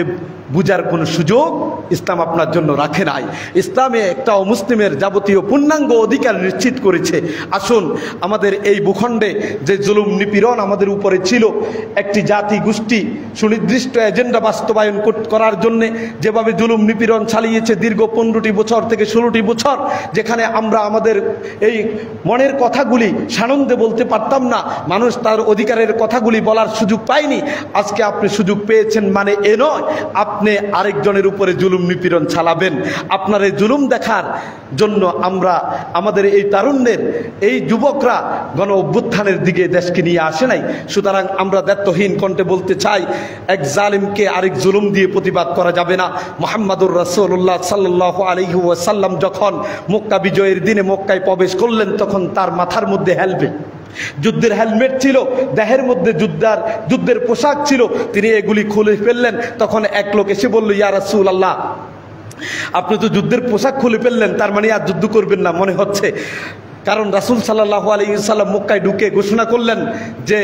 বুঝার কোনো সুযোগ ইসলাম আপনার জন্য রাখে নাই। ইসলামে একটা অমুসলিমের যাবতীয় পূর্ণাঙ্গ অধিকার নিশ্চিত করেছে। আসুন, আমাদের এই ভূখণ্ডে যে জুলুম নিপীড়ন আমাদের উপরে ছিল, একটি জাতি গোষ্ঠী সুনির্দিষ্ট এজেন্ডা বাস্তবায়ন করার জন্যে যেভাবে জুলুম নিপীড়ন চালিয়েছে দীর্ঘ 15টি বছর থেকে 16টি বছর, যেখানে আমরা আমাদের এই মনের কথাগুলি সানন্দে বলতে পারতাম না, মানুষ তার অধিকারের কথাগুলি বলার সুযোগ পায়নি। আজকে আপনি সুযোগ পেয়েছেন মানে এ নয় আপনি আরেকজনের উপরে জুলুম নিপীড়ন চালাবেন। আপনার এই জুলুম দেখার জন্য আমরা আমাদের এই তারুণ্যের এই যুবকরা গণ অভ্যুত্থানের দিকে দেশকে নিয়ে আসে নাই। সুতরাং আমরা দায়িত্বহীন কণ্ঠে বলতে চাই, এক জালিমকে আরেক জুলুম দিয়ে প্রতিবাদ করা যাবে না। মুহাম্মাদুর রাসূলুল্লাহ সাল্লাল্লাহু আলাইহি ওয়াসাল্লাম যখন মক্কা বিজয়ের দিনে মক্কায় প্রবেশ করলেন, তখন তার মাথার মধ্যে হেলমেট যুদ্ধের হেলমেট ছিল, দেহের মধ্যে যুদ্ধের পোশাক ছিল, তিনি এগুলি খুলে ফেললেন। তখন এক লোক এসে বলল, ইয়া রাসূলুল্লাহ, আপনি তো যুদ্ধের পোশাক খুলে ফেললেন, তার মানে আর যুদ্ধ করবেন না মনে হচ্ছে। কারণ রাসূল সাল্লাল্লাহু আলাইহি ওয়াসাল্লাম মক্কায় ঢুকে ঘোষণা করলেন যে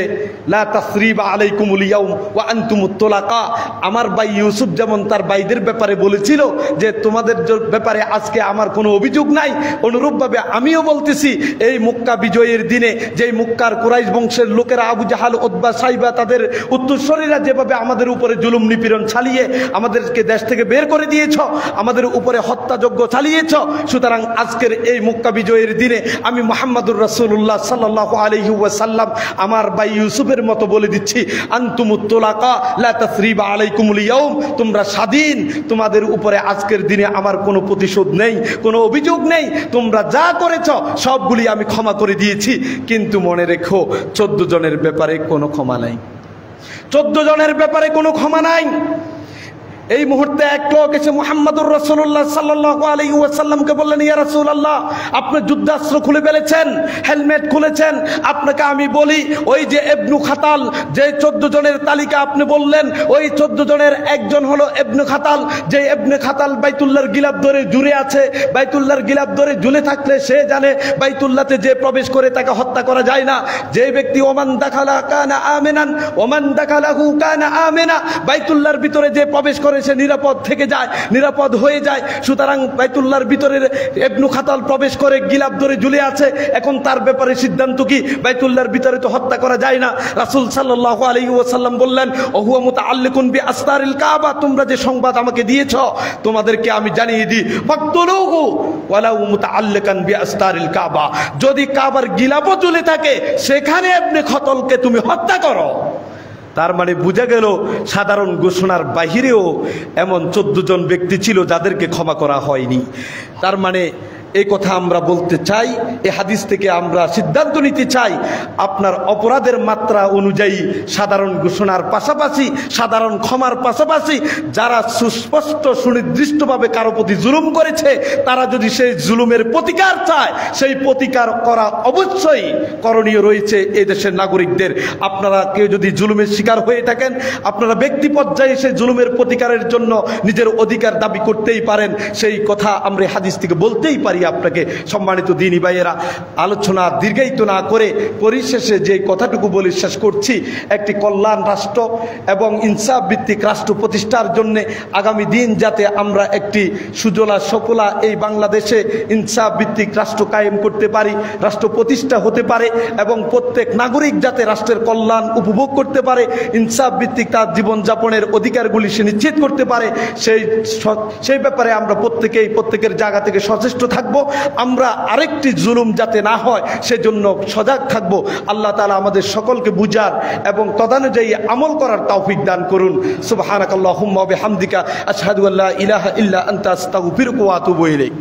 লা তাসরিবা আলাইকুমুল ইয়াউম ওয়া আনতুমুত তুলাকা। আমার ভাই ইউসুফ যেমন তার ভাইদের ব্যাপারে বলেছিল যে তোমাদের ব্যাপারে আজকে আমার কোনো অভিযোগ নাই, অনুরূপভাবে আমিও বলতেছি এই মক্কা বিজয়ের দিনে যেই মক্কার কুরাইশ বংশের লোকেরা আবু জাহাল, উতবা, সাইবা তাদের উত্তরসূরিরা যেভাবে আমাদের উপরে জুলুম নিপীড়ন চালিয়ে আমাদেরকে দেশ থেকে বের করে দিয়েছ, আমাদের উপরে হত্যাযজ্ঞ চালিয়েছ, সুতরাং আজকের এই মক্কা বিজয়ের দিনে আমি মুহাম্মদুর রাসূলুল্লাহ সাল্লাল্লাহু আলাইহি ওয়াসাল্লাম আমার ভাই ইউসুফের মতো বলে দিচ্ছি, আনতুমুত তুলাকা লা তাসরিবা আলাইকুমুল ইয়াউম, তোমরা স্বাধীন, তোমাদের উপরে আজকের দিনে আমার কোনো প্রতিশোধ নেই, কোনো অভিযোগ নেই, তোমরা যা করেছ সবগুলি আমি ক্ষমা করে দিয়েছি। কিন্তু মনে রেখো 14 জনের ব্যাপারে কোনো ক্ষমা নাই, 14 জনের ব্যাপারে কোনো ক্ষমা নাই। এই মুহূর্তে এক লোক এসে মুহাম্মদুর রাসূলুল্লাহ সাল্লাল্লাহু আলাইহি ওয়াসাল্লামকে বললেন, ইয়া রাসূলুল্লাহ, আপনি যুদ্ধাস্ত্র খুলে ফেলেছেন, হেলমেট খুলেছেন, আপনাকে আমি বলি ওই যে ইবনু খাতাল, যে 14 জনের তালিকা আপনি বললেন, ওই 14 জনের একজন হলো ইবনু খাতাল। যে ইবনু খাতাল বাইতুল্লাহর গিলাফ ধরে জুড়ে আছে, বাইতুল্লাহর গিলাফ ধরে ঝুলে থাকলে সে জানে বাইতুল্লাহতে যে প্রবেশ করে তাকে হত্যা করা যায় না। যে ব্যক্তি ওমান দাখালা কানা আমিনান ওমান দাখালাহু কানা আমিনা, বাইতুল্লাহর ভিতরে যে প্রবেশ করে সে নিরাপদ থেকে যায়, নিরাপদ হয়ে যায়। সুতরাং বাইতুল্লাহর ভিতরে ইবনু খাতাল প্রবেশ করে গিলাফ ধরে ঝুলে আছে, এখন তার ব্যাপারে সিদ্ধান্ত কি? বাইতুল্লাহর ভিতরে তো হত্যা করা যায় না। রাসূল সাল্লাল্লাহু আলাইহি ওয়াসাল্লাম বললেন, ওহুয়া মুতাআল্লিকুন বিআসতারিল কাবা, তোমরা যে সংবাদ আমাকে দিয়েছো তোমাদেরকে আমি জানিয়ে দিই, ফাকতুলুহু ওয়ালাউ মুতাআল্লিকান বিআসতারিল কাবা, যদি কাবার গিলাফও ঝুলে থাকে সেখানে ইবনে খাতালকে তুমি হত্যা করো। তার মানে বোঝা গেল সাধারণ ঘোষণার বাহিরেও এমন 14 জন ব্যক্তি ছিল যাদেরকে ক্ষমা করা হয়নি। তার মানে এই কথা আমরা বলতে চাই, এই হাদিস থেকে আমরা সিদ্ধান্ত নিতে চাই, আপনার অপরাধের মাত্রা অনুযায়ী সাধারণ ঘোষণার পাশাপাশি, সাধারণ ক্ষমার পাশাপাশি যারা সুস্পষ্ট সুনির্দিষ্টভাবে কারো প্রতি জুলুম করেছে তারা যদি সেই জুলুমের প্রতিকার চায়, সেই প্রতিকার করা অবশ্যই করণীয় রয়েছে এই দেশের নাগরিকদের। আপনারা কেউ যদি জুলুমের শিকার হয়ে থাকেন, আপনারা ব্যক্তি পর্যায়ে সেই জুলুমের প্রতিকারের জন্য নিজের অধিকার দাবি করতেই পারেন, সেই কথা আমরা হাদিস থেকে বলতেই পারি আপনাকে। সম্মানিত দ্বীনী ভাইয়েরা, আলোচনা দীর্ঘায়িত না করে পরিশেষে যে কথাটুকু বলে শেষ করছি, একটি কল্যাণ রাষ্ট্র এবং ইনসাফ ভিত্তিক রাষ্ট্র প্রতিষ্ঠার জন্য আগামী দিন যাতে আমরা একটি সুজলা সফলা এই বাংলাদেশে ইনসাফ ভিত্তিক রাষ্ট্র কায়েম করতে পারি, রাষ্ট্র প্রতিষ্ঠা হতে পারে এবং প্রত্যেক নাগরিক যাতে রাষ্ট্রের কল্যাণ উপভোগ করতে পারে, ইনসাফ ভিত্তিক তার জীবনযাপনের অধিকারগুলি সে নিশ্চিত করতে পারে, সেই ব্যাপারে আমরা প্রত্যেকেই প্রত্যেকের জায়গা থেকে সচেষ্ট থাকব। আমরা আরেকটি জুলুম যাতে না হয় সেজন্য সজাগ থাকব। আল্লাহ তাআলা আমাদের সকলকে বুঝার এবং তদানুযায়ী আমল করার তৌফিক দান করুন। সুবহানাকাল্লাহুম্মা ওয়া বিহামদিকা আশহাদু আল্লা ইলাহা ইল্লা আনতা আস্তাগফিরুকা ওয়া আতুবু ইলাইক।